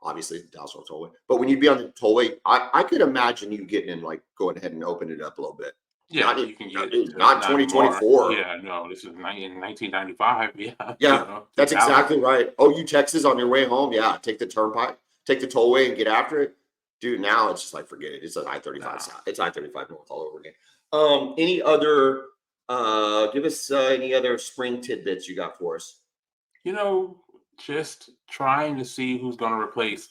obviously, Dallas North Tollway. But when you'd be on the tollway, I could imagine you getting in, like, going ahead and open it up a little bit. Yeah, you can get not 2024. Yeah, no, this is in 1995. Yeah, yeah, that's exactly right. OU Texas on your way home. Yeah, take the turnpike, take the tollway, and get after it, dude. Now it's just like forget it. It's an I-35 south. It's I-35 north all over again. Any other? Give us any other spring tidbits you got for us? Just trying to see who's going to replace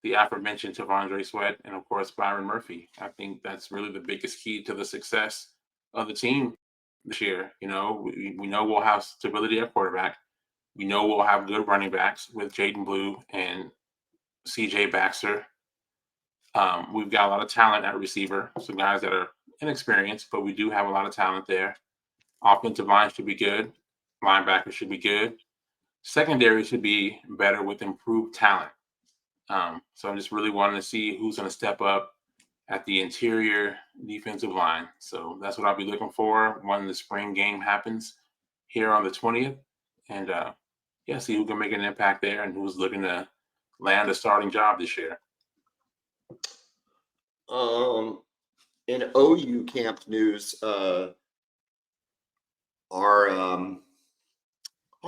the aforementioned Tavondre Sweat and, of course, Byron Murphy. I think that's really the biggest key to the success of the team this year. We know we'll have stability at quarterback. We know we'll have good running backs with Jaden Blue and CJ Baxter. We've got a lot of talent at receiver, some guys that are inexperienced, but we do have a lot of talent there. Offensive line should be good. Linebacker should be good. Secondary should be better with improved talent. So I'm just really wanting to see who's going to step up at the interior defensive line. So that's what I'll be looking for when the spring game happens here on the 20th. And see who can make an impact there and who's looking to land a starting job this year. In OU camp news, our I'll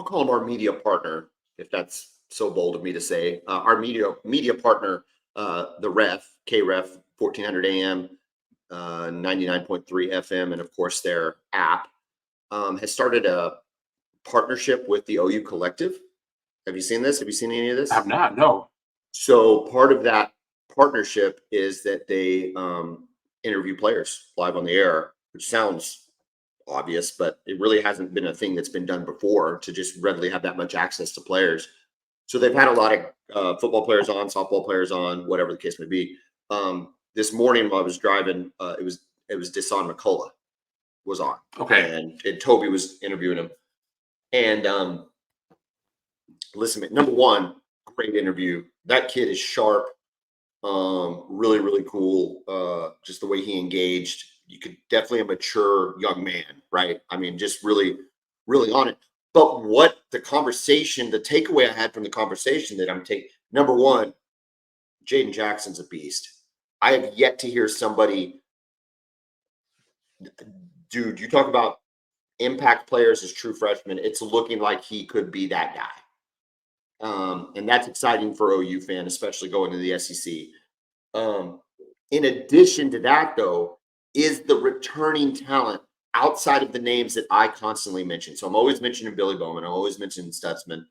call him our media partner, if that's so bold of me to say, our media partner, the Ref, KREF 1400 AM, 99.3 FM, and of course their app, has started a partnership with the OU Collective. Have you seen this? Have you seen any of this? I have not, no. So part of that partnership is that they interview players live on the air, which sounds obvious, but it really hasn't been a thing that's been done before to just readily have that much access to players. So they've had a lot of football players on, softball players on, whatever the case may be. This morning while I was driving, it was Deshaun McCullough was on. Okay. And Toby was interviewing him. And listen, number one, great interview. That kid is sharp. Really, really cool. Just the way he engaged. You could definitely a mature young man, right? I mean, just really, really on it. But what the takeaway I had from the conversation that I'm taking, number one, Jaden Jackson's a beast. I have yet to hear somebody, dude, you talk about impact players as true freshmen. It's looking like he could be that guy. And that's exciting for OU fan, especially going to the SEC. In addition to that, though, is the returning talent outside of the names that I constantly mention. So I'm always mentioning Billy Bowman. I'm always mentioning Stutzman.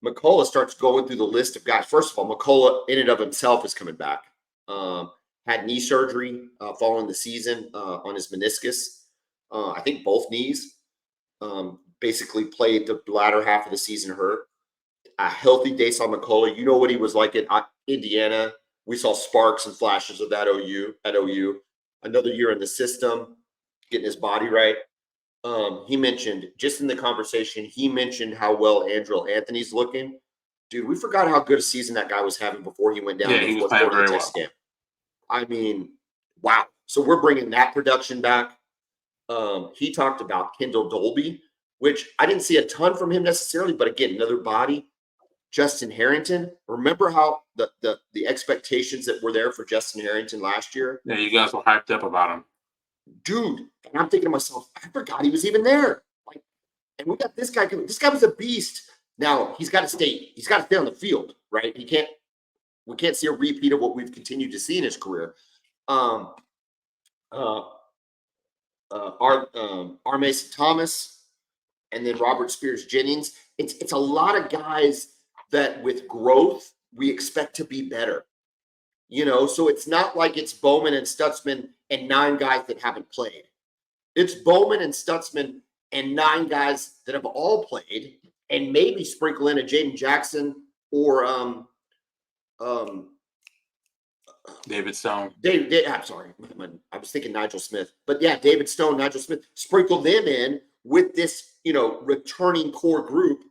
McCullough starts going through the list of guys. First of all, McCullough in and of himself is coming back. Had knee surgery following the season on his meniscus. I think both knees. Basically played the latter half of the season hurt. A healthy Deshaun McCullough. You know what he was like at Indiana. We saw sparks and flashes of that at OU. Another year in the system, getting his body right. He mentioned, just in the conversation, he mentioned how well Andrew Anthony's looking. Dude, we forgot how good a season that guy was having before he went down Yeah, in he the was fourth playing quarter of the very Texas well. game. I mean, wow. So we're bringing that production back. He talked about Kendall Dolby, which I didn't see a ton from him necessarily, but again, another body. Justin Harrington. Remember how the expectations that were there for Justin Harrington last year? Yeah, you guys were hyped up about him. Dude, and I'm thinking to myself, I forgot he was even there. Like, and we got this guy coming. This guy was a beast. Now he's got to stay on the field, right? We can't see a repeat of what we've continued to see in his career. Um, uh, our Mason Thomas, and then Robert Spears Jennings. It's a lot of guys that with growth we expect to be better. So it's not like it's Bowman and Stutzman and 9 guys that haven't played. It's Bowman and Stutzman and 9 guys that have all played, and maybe sprinkle in a Jaden Jackson or David Stone. I'm sorry, I was thinking Nigel Smith, but yeah, David Stone, Nigel Smith, sprinkle them in with this, returning core group.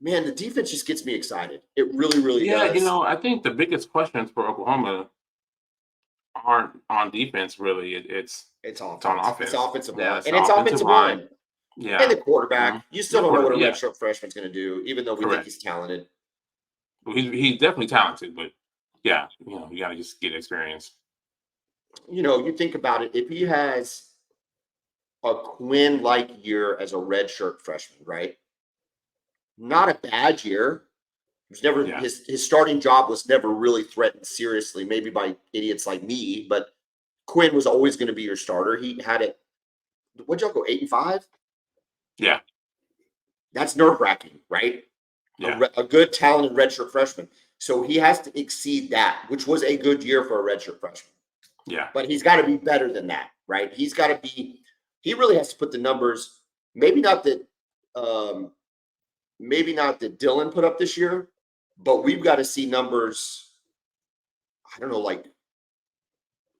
Man, the defense just gets me excited. It really, really Yeah, does. I think the biggest questions for Oklahoma aren't on defense, really. It's on offense. It's offensive line. It's And it's offensive line. Yeah. And the quarterback. You still don't know what a Yeah. redshirt freshman's going to do, even though we think he's talented. Well, he's definitely talented, but yeah, you got to just get experience. You think about it. If he has a Quinn-like year as a redshirt freshman, right? Not a bad year. His starting job was never really threatened seriously, maybe by idiots like me, but Quinn was always going to be your starter. He had it. What'd y'all go, 8-5? Yeah. That's nerve-wracking, right? Yeah. A good, talented redshirt freshman. So he has to exceed that, which was a good year for a redshirt freshman. Yeah. But he's got to be better than that, right? He really has to put the numbers, maybe not that Dylan put up this year, but we've got to see numbers, I don't know, like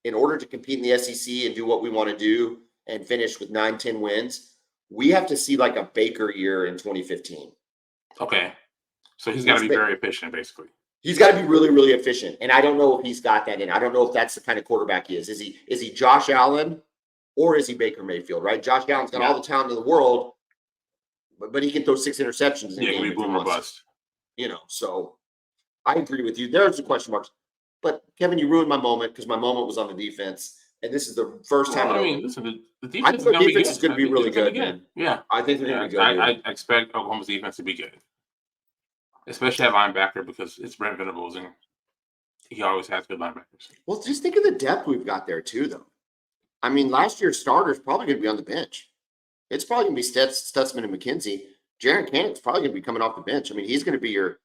in order to compete in the SEC and do what we want to do and finish with 9-10 wins, we have to see like a Baker year in 2015. Okay. So he's got to be very efficient, basically. He's got to be really, really efficient. And I don't know if he's got that in. I don't know if that's the kind of quarterback he is. Is he Josh Allen or is he Baker Mayfield, right? Josh Allen's got all the talent in the world, but he can throw 6 interceptions in a game. He can be boom or bust. So I agree with you. There's the question marks. But Kevin, you ruined my moment because my moment was on the defense. And this is the first time. Listen, the defense is going to be really good, man. Yeah. I think they're going to be good. I expect Oklahoma's defense to be good. Especially at linebacker because it's Brent Venables and he always has good linebackers. Well, just think of the depth we've got there too, though. I mean, last year's starter is probably going to be on the bench. It's probably going to be Stutzman and McKenzie. Jaron Cannock's probably going to be coming off the bench. I mean, he's going to be your.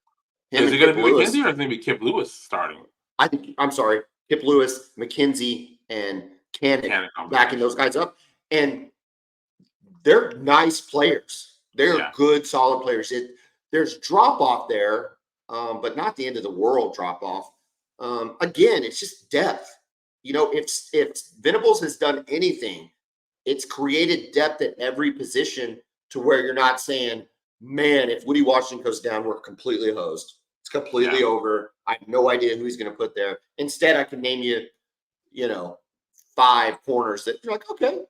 Is it going to be McKenzie or is it going to be Kip Lewis starting? I'm sorry, Kip Lewis, McKenzie, and Cannock backing those guys up, and they're nice players. They're good, solid players. There's drop off there, but not the end of the world drop off. Again, it's just depth. If Venables has done anything, it's created depth at every position to where you're not saying, man, if Woody Washington goes down, we're completely hosed. It's completely over. I have no idea who he's going to put there. Instead, I can name you, 5 corners that you're like, okay,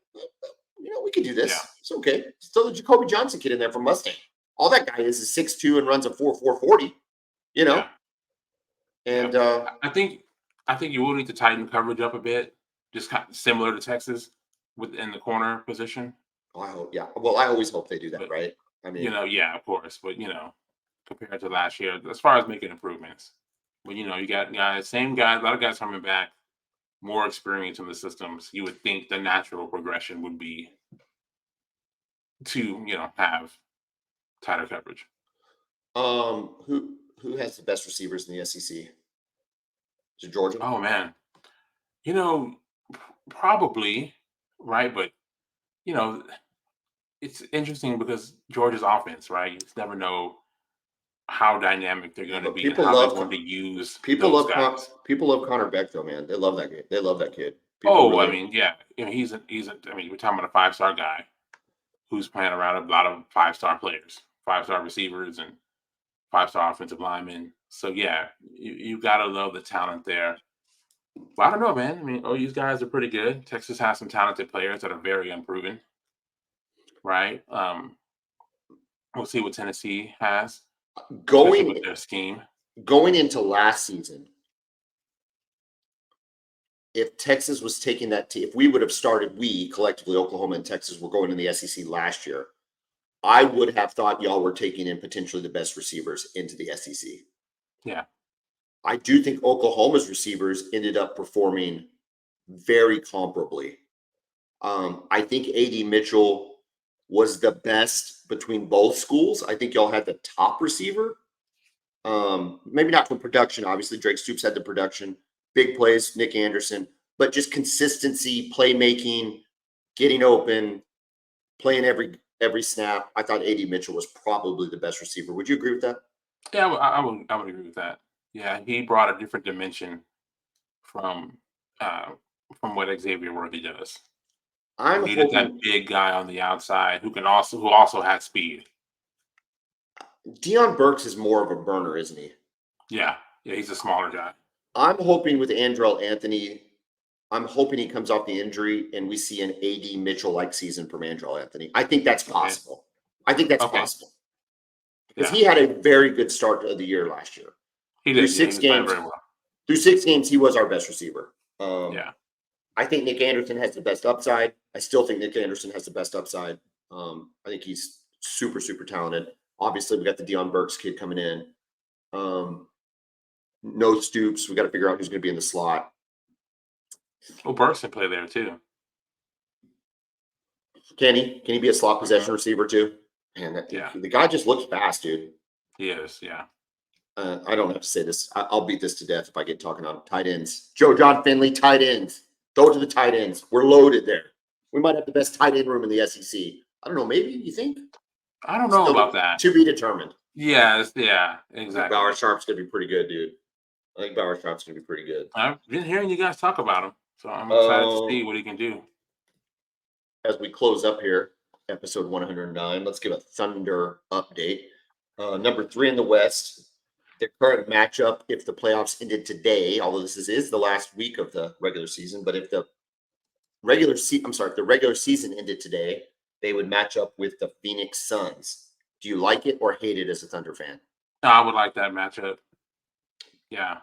we can do this. Yeah. It's okay. Still the Jacoby Johnson kid in there from Mustang. All that guy is 6'2" and runs a 4.40. Yeah. And I think you will need to tighten coverage up a bit, just kind of similar to Texas within the corner position. I hope, yeah. Well, I always hope they do that, but, right? I mean, of course, but compared to last year, as far as making improvements, but you got guys, same guys, a lot of guys coming back, more experience in the systems. You would think the natural progression would be to have tighter coverage. Who has the best receivers in the SEC? Is it Georgia? Oh man, probably right, but it's interesting because Georgia's offense, right? You just never know how dynamic they're going to be. People love going to use. People love guys. People love Connor Beck, though, man. They love that kid. They love that kid. I mean, yeah. He's a. I mean, we're talking about a 5-star guy who's playing around a lot of 5-star players, 5-star receivers, and 5-star offensive lineman. So yeah, you gotta love the talent there. But I don't know, man. I mean, OU's guys are pretty good. Texas has some talented players that are very unproven, right? We'll see what Tennessee has, especially with Going their scheme. going into last season, if Texas was taking that if we would have started, we collectively, Oklahoma and Texas, were going in the SEC last year, I would have thought y'all were taking in potentially the best receivers into the SEC. Yeah. I do think Oklahoma's receivers ended up performing very comparably. I think A.D. Mitchell was the best between both schools. I think y'all had the top receiver. Maybe not for production. Obviously, Drake Stoops had the production, big plays, Nick Anderson, but just consistency, playmaking, getting open, playing every snap. I thought A.D. Mitchell was probably the best receiver. Would you agree with that? Yeah, I would agree with that. Yeah, he brought a different dimension from uh, what Xavier Worthy does. You I'm needed that hoping big guy on the outside who also had speed. Deion Burks is more of a burner, isn't he? Yeah, yeah, he's a smaller guy. I'm hoping with Andrell Anthony, I'm hoping he comes off the injury and we see an A.D. Mitchell-like season from Andrell Anthony. I think that's Okay, possible. I think that's okay, possible because yeah, he had a very good start of the year last year. he Through did. Yeah, he six was playing games, very well. through 6 games, he was our best receiver. Yeah, I think Nick Anderson has the best upside. I still think Nick Anderson has the best upside. I think he's super, super talented. Obviously, we got the Deion Burks kid coming in. No Stoops. We got to figure out who's going to be in the slot. well, Burks can play there too. Can he? Can he be a slot possession Hmm. receiver too? Man, Yeah, the guy just looks fast, dude. he is. Yeah. I don't have to say this. I'll beat this to death if I get talking on tight ends. Joe John Finley, tight ends. Go to the tight ends. We're loaded there. We might have the best tight end room in the SEC. I don't know. Maybe you think? I don't know Still about that. to be determined. Yeah, yeah, I think exactly. Bauer Sharp's gonna be pretty good, dude. I think Bauer Sharp's gonna be pretty good. I've been hearing you guys talk about him, so I'm excited to see what he can do. As we close up here, episode 109, let's give a Thunder update. Number 3 in the West. The current matchup, if the playoffs ended today, although this is the last week of the regular season, but if the if the regular season ended today, they would match up with the Phoenix Suns. Do you like it or hate it as a Thunder fan? I would like that matchup. Yeah,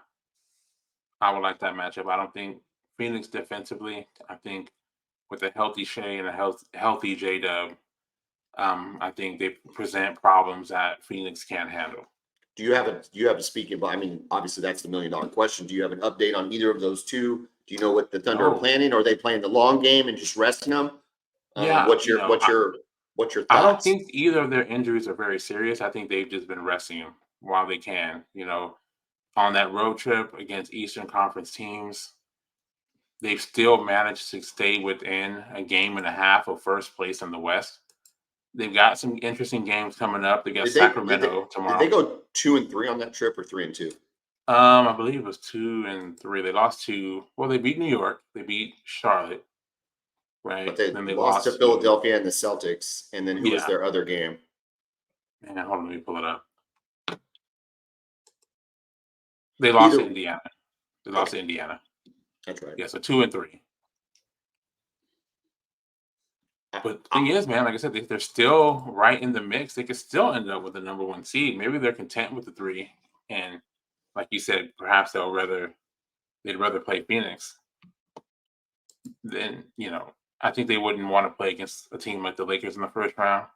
I would like that matchup. I don't think Phoenix defensively. I think with a healthy Shea and a healthy J Dub, I think they present problems that Phoenix can't handle. Do you have a speaking? I mean, obviously that's the $1,000,000 question. Do you have an update on either of those two? Do you know what the Thunder are No, planning? Or are they playing the long game and just resting them? yeah, What's your I don't thoughts? think either of their injuries are very serious. I think they've just been resting him while they can. On that road trip against Eastern Conference teams, they've still managed to stay within a game and a half of first place in the West. They've got some interesting games coming up. They got Did they did they Sacramento did they tomorrow. go 2-3 on that trip or 3-2? I believe it was 2-3. They lost to well, they beat New York, they beat Charlotte, But right? they Then they lost to lost to Philadelphia and the Celtics. And then who was yeah. their other game? Man, hold on, let me pull it up. They lost to Either Indiana. They lost okay, to Indiana. that's right. Yeah, so 2-3. I, But the I, thing is, man, like I said, they're still right in the mix. They could still end up with the number one seed. Maybe they're content with the 3, and like you said, perhaps they'd rather play Phoenix. Then I think they wouldn't want to play against a team like the Lakers in the first round.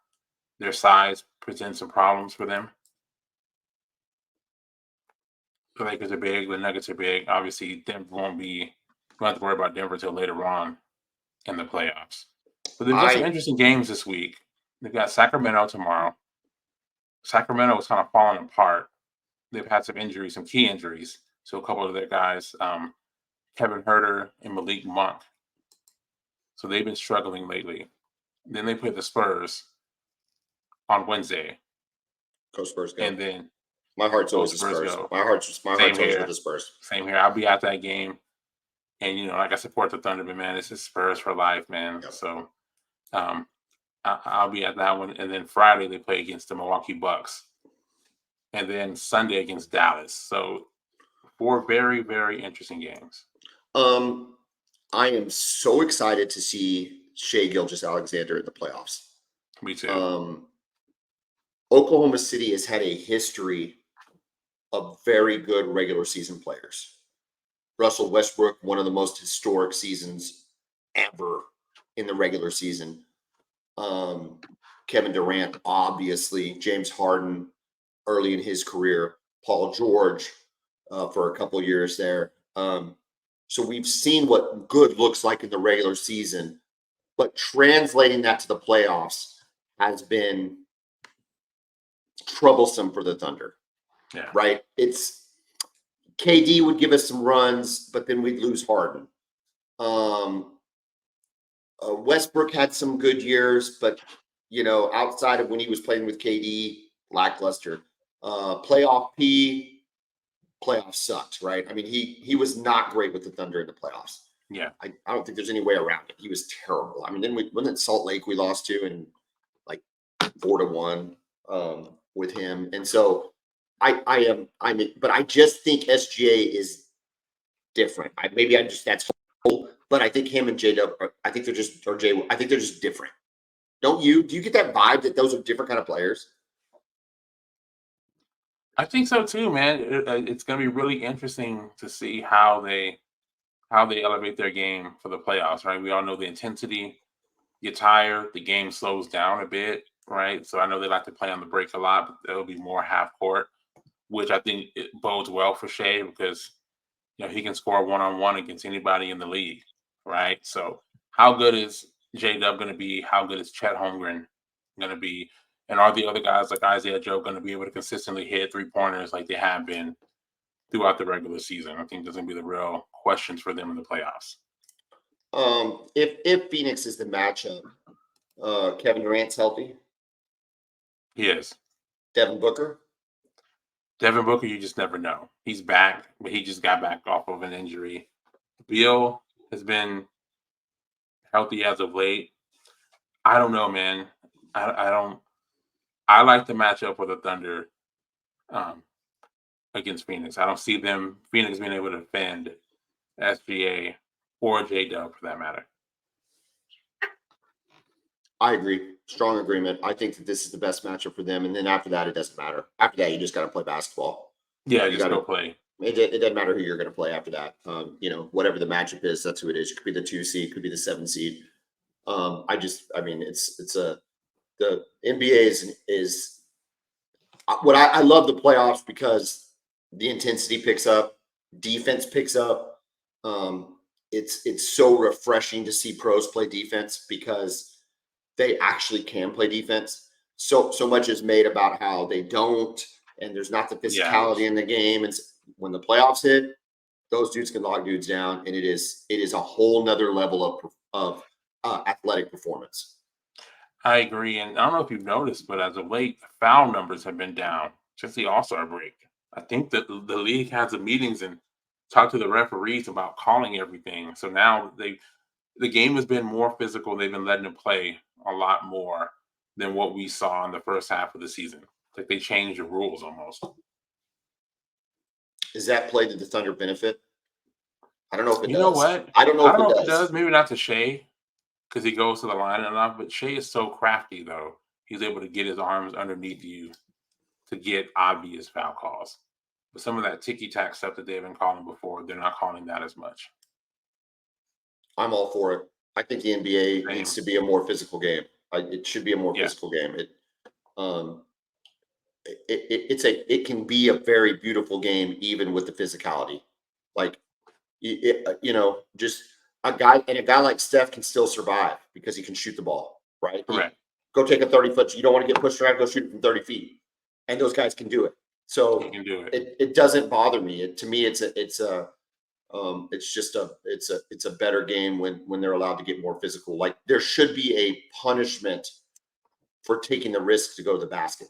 Their size presents some problems for them. The Lakers are big, the Nuggets are big. Obviously, Denver won't be. We don't have to worry about Denver until later on in the playoffs. But they've got some I interesting games this week. They've got Sacramento tomorrow. Sacramento is kind of falling apart. They've had some injuries, some key injuries. So a couple of their guys, Kevin Herter and Malik Monk. So they've been struggling lately. Then they play the Spurs on Wednesday, go Spurs go. and then My heart's go always the Spurs Spurs. go. My Same heart's always with here. the Spurs. Same here. I'll be at that game, and like I support the Thunder, but man, it's just Spurs for life, man. Yep. So I'll be at that one, and then Friday they play against the Milwaukee Bucks. and then Sunday against Dallas. So 4 very, very interesting games. I am so excited to see Shea Gilgeous-Alexander in the playoffs. Me too. Oklahoma City has had a history of very good regular season players. Russell Westbrook, one of the most historic seasons ever in the regular season. Kevin Durant, obviously. James Harden, early in his career. Paul George, for a couple years there. So we've seen what good looks like in the regular season, but translating that to the playoffs has been troublesome for the Thunder. Yeah. Right? It's KD would give us some runs, but then we'd lose Harden. Westbrook had some good years, but outside of when he was playing with KD, lackluster. Playoffs sucked, right? I mean, he was not great with the Thunder in the playoffs. Yeah. I don't think there's any way around it. He was terrible. I mean, then wasn't it Salt Lake we lost to in like 4-1 with him, and so but I just think SGA is different. That's whole, but I think him and J-Dub, I think they're just different. Don't you? Do you get that vibe that those are different kind of players? I think so too, man. It's going to be really interesting to see how they elevate their game for the playoffs, right? We all know the intensity. You're tired, the game slows down a bit, right? So I know they like to play on the break a lot, but there'll be more half court, which I think it bodes well for Shea because he can score one-on-one against anybody in the league, right? So how good is J-Dub going to be? How good is Chet Holmgren going to be? And are the other guys like Isaiah Joe going to be able to consistently hit three-pointers like they have been throughout the regular season? I think those are going to be the real questions for them in the playoffs. If Phoenix is the matchup, Kevin Durant's healthy. He is. Devin Booker, you just never know. He's back, but he just got back off of an injury. Beal has been healthy as of late. I don't know, man. I like the matchup with the Thunder against Phoenix. I don't see Phoenix being able to defend SGA or J-Dub for that matter. I agree. Strong agreement. I think that this is the best matchup for them. And then after that, it doesn't matter. After that, you just got to play basketball. Yeah, you just go play. It doesn't matter who you're going to play after that. Whatever the matchup is, that's who it is. It could be the 2 seed, could be the 7 seed. The NBA is what I love the playoffs because the intensity picks up, defense picks up. It's so refreshing to see pros play defense because they actually can play defense. So much is made about how they don't, and there's not the physicality in the game. And when the playoffs hit, those dudes can lock dudes down, and it is a whole nother level of athletic performance. I agree, and I don't know if you've noticed, but as of late, foul numbers have been down since the All-Star break. I think that the league has the meetings and talk to the referees about calling everything. So now the game has been more physical. They've been letting it play a lot more than what we saw in the first half of the season. Like they changed the rules almost. Is that play to the Thunder benefit? I don't know if it does. You know what? I don't know if it does. Maybe not to Shea because he goes to the line enough. But Shea is so crafty, though. He's able to get his arms underneath you to get obvious foul calls. But some of that ticky-tack stuff that they've been calling before, they're not calling that as much. I'm all for it. I think the NBA needs to be a more physical game. It should be a more physical game. It can be a very beautiful game even with the physicality. Like, just a guy like Steph can still survive because he can shoot the ball, right? Correct. Go take a 30-foot. You don't want to get pushed around. Go shoot it from 30 feet, and those guys can do it. So he can do it. It doesn't bother me. To me, it's a better game when they're allowed to get more physical. Like there should be a punishment for taking the risk to go to the basket.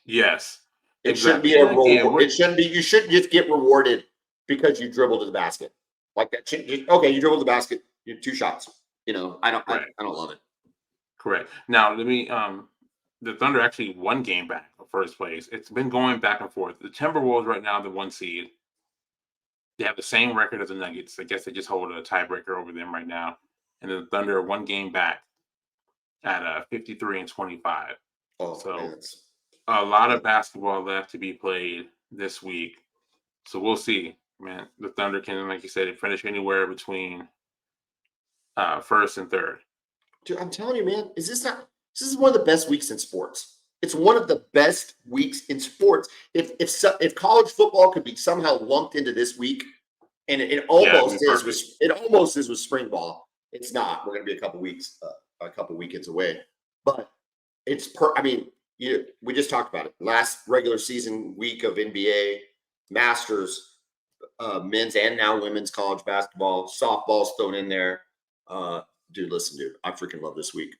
Yes. It shouldn't be a reward. It shouldn't be. You shouldn't just get rewarded because you dribbled to the basket. Like that. Okay, you dribbled the basket. You 2 shots. I don't love it. Correct. Now let me the Thunder actually one game back for first place. It's been going back and forth. The Timberwolves right now, the 1 seed. They have the same record as the Nuggets. I guess they just hold a tiebreaker over them right now. And the Thunder are 1 game back at 53-25. Oh, So man. a lot of basketball left to be played this week. So we'll see, man. The Thunder can, like you said, finish anywhere between first and third. Dude, I'm telling you, man, this is one of the best weeks in sports. It's one of the best weeks in sports. If college football could be somehow lumped into this week, and it almost is with spring ball. It's not. We're going to be a couple weekends away, but it's we just talked about it. Last regular season week of NBA, Masters, men's and now women's college basketball, softball's thrown in there. Dude, I freaking love this week.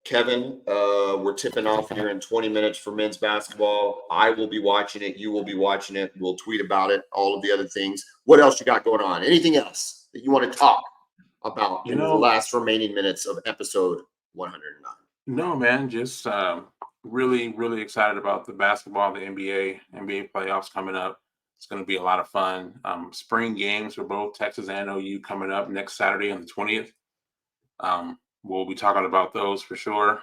Kevin, we're tipping off here in 20 minutes for men's basketball. I will be watching it. You will be watching it. We'll tweet about it, all of the other things. What else you got going on? Anything else that you want to talk about in the last remaining minutes of episode 109? No, man, just really, really excited about the basketball, the NBA playoffs coming up. It's going to be a lot of fun. Spring games for both Texas and OU coming up next Saturday on the 20th. We'll be talking about those for sure.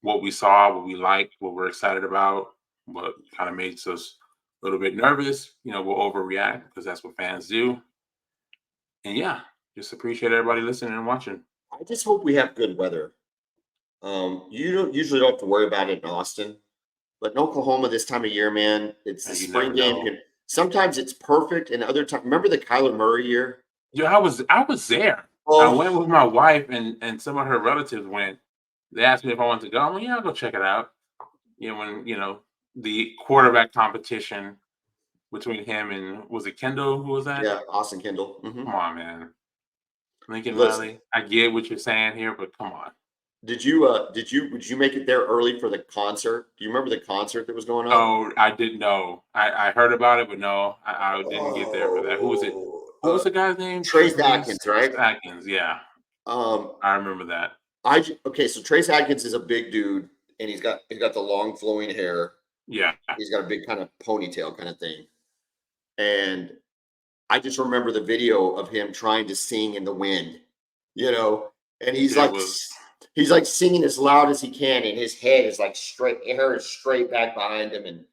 What we saw, what we liked, what we're excited about, what kind of makes us a little bit nervous. We'll overreact because that's what fans do. And yeah, just appreciate everybody listening and watching. I just hope we have good weather. You usually don't have to worry about it in Austin, but in Oklahoma this time of year, man, it's the spring game. Sometimes it's perfect, and other times, remember the Kyler Murray year? Yeah, I was there. I went with my wife and some of her relatives went. They asked me if I wanted to go. I'm like, yeah, I'll go check it out. When the quarterback competition between him and was it Kendall? Who was that? Yeah, Austin Kendall. Mm-hmm. Come on, man. Lincoln Riley. I get what you're saying here, but come on. Would you make it there early for the concert? Do you remember the concert that was going on? Oh, I didn't know. I heard about it, but no, I didn't get there for that. Who was it? What was the guy's name? Trace Adkins, right? Atkins, yeah. I remember that. So Trace Adkins is a big dude, and he's got the long flowing hair. Yeah. He's got a big kind of ponytail kind of thing. And I just remember the video of him trying to sing in the wind, and he's like singing as loud as he can, and his head is like hair is straight back behind him, and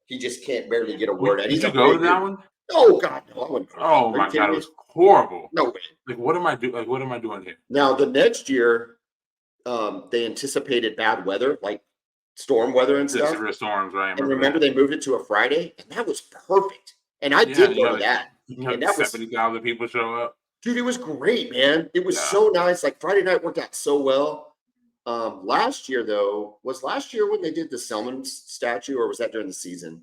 he just can't barely get a word out. Did you go to that one? Oh God, no! I wouldn't. Oh my God, it was horrible. No way. Like, what am I doing? Like, what am I doing here? Now the next year, they anticipated bad weather, like storm weather and stuff. Severe storms, right? And remember, they moved it to a Friday, and that was perfect. And I did go to that. And that was 70,000 people show up. Dude, it was great, man. It was so nice. Like Friday night worked out so well. Last year, though, was last year when they did the Selman statue, or was that during the season?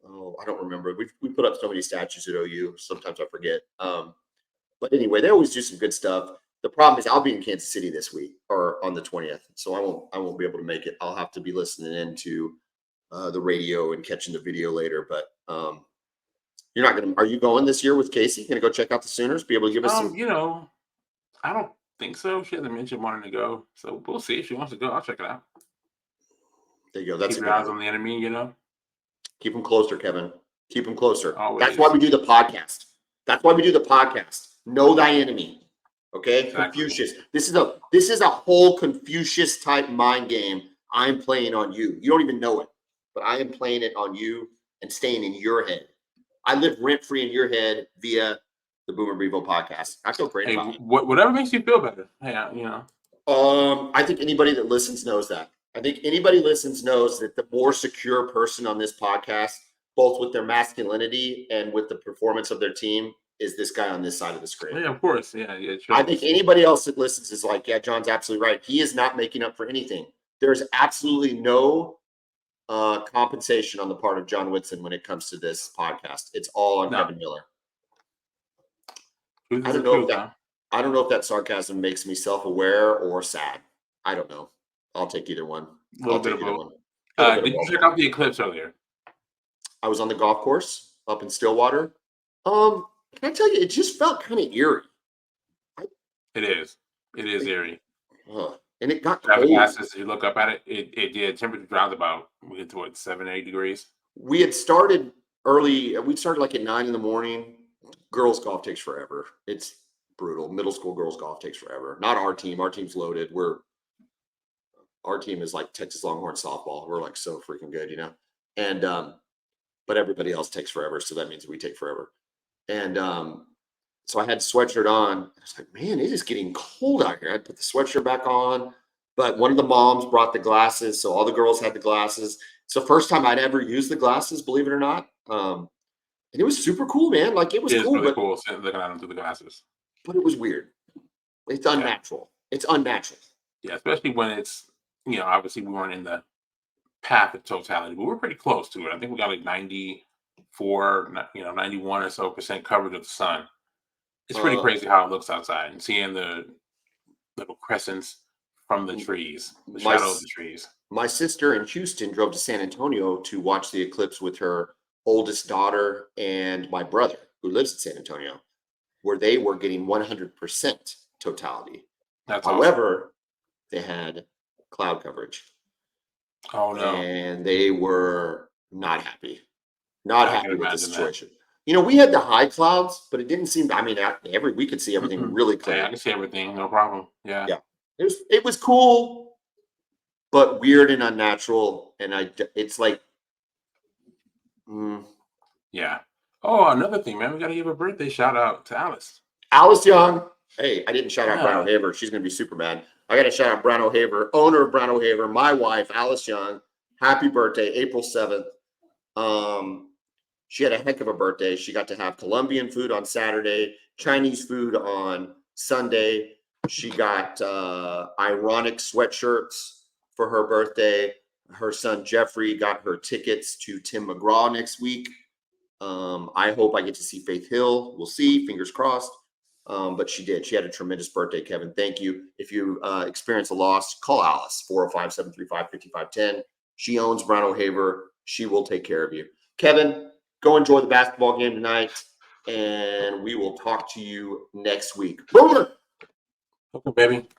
Oh, I don't remember. We put up so many statues at OU. Sometimes I forget. But anyway, they always do some good stuff. The problem is I'll be in Kansas City this week or on the 20th, so I won't be able to make it. I'll have to be listening into the radio and catching the video later. But you're not gonna. Are you going this year with Casey? Gonna go check out the Sooners? Be able to give us some. I don't think so. She hasn't mentioned wanting to go, so we'll see if she wants to go. I'll check it out. There you go. That's keep your eyes on the enemy. Keep them closer, Kevin. Keep them closer. Always. That's why we do the podcast. Know thy enemy. Okay, exactly. Confucius. This is a whole Confucius type mind game I'm playing on you. You don't even know it, but I am playing it on you and staying in your head. I live rent free in your head via the Bevo Podcast. I feel great about it. Whatever makes you feel better. Hey, I think anybody that listens knows that. I think anybody listens knows that the more secure person on this podcast, both with their masculinity and with the performance of their team, is this guy on this side of the screen. Yeah, of course. Yeah, sure. I think anybody else that listens is like, yeah, John's absolutely right. He is not making up for anything. There's absolutely no compensation on the part of John Whitson when it comes to this podcast. It's all on Kevin Miller. I don't know if that sarcasm makes me self-aware or sad. I don't know. I'll take either one. Did you check out the eclipse earlier? I was on the golf course up in Stillwater. Can I tell you, it just felt kind of eerie. It is eerie. and it got Grab the cold. glasses. You look up at it. It did. Temperature dropped about, we get to what, 7 or 8 degrees. We had started early. We started like at 9 in the morning. Girls golf takes forever. It's brutal. Middle school girls golf takes forever. Not our team. Our team's loaded. Our team is like Texas Longhorn softball. We're like so freaking good, you know. And but everybody else takes forever, so that means we take forever. And so I had sweatshirt on. I was like, man, it is getting cold out here. I put the sweatshirt back on, but one of the moms brought the glasses, so all the girls had the glasses. It's the first time I'd ever used the glasses, believe it or not. And it was super cool, man. Like it was It is cool, really but cool looking at them through the glasses. it was weird. It's unnatural. It's unnatural. Yeah, especially when it's, obviously we weren't in the path of totality, but we're pretty close to it. I think we got like 94, 91 or so percent coverage of the sun. It's pretty crazy how it looks outside and seeing the little crescents from the trees, the shadow of the trees. My sister in Houston drove to San Antonio to watch the eclipse with her oldest daughter and my brother, who lives in San Antonio, where they were getting 100% totality. That's However, awesome. they had cloud coverage. Oh no! And they were not happy. Not happy with the situation. That. We had the high clouds, but it didn't seem. I mean, we could see everything really clear. Yeah, I can see everything, no problem. Yeah. It was cool, but weird and unnatural. And it's like, yeah. Oh, another thing, man, we got to give a birthday shout out to Alice. Alice Young. Hey, I didn't shout out Brown O'Haver. She's gonna be super mad. I got to shout out Brown O'Haver, owner of Brown O'Haver, my wife, Alice Young. Happy birthday, April 7th. She had a heck of a birthday. She got to have Colombian food on Saturday, Chinese food on Sunday. She got ironic sweatshirts for her birthday. Her son Jeffrey got her tickets to Tim McGraw next week. I hope I get to see Faith Hill. We'll see, fingers crossed. But she did. She had a tremendous birthday, Kevin. Thank you. If you experience a loss, call Alice, 405-735-5510. She owns Brown O'Haver. She will take care of you. Kevin, go enjoy the basketball game tonight, and we will talk to you next week. Boomer! Okay, baby.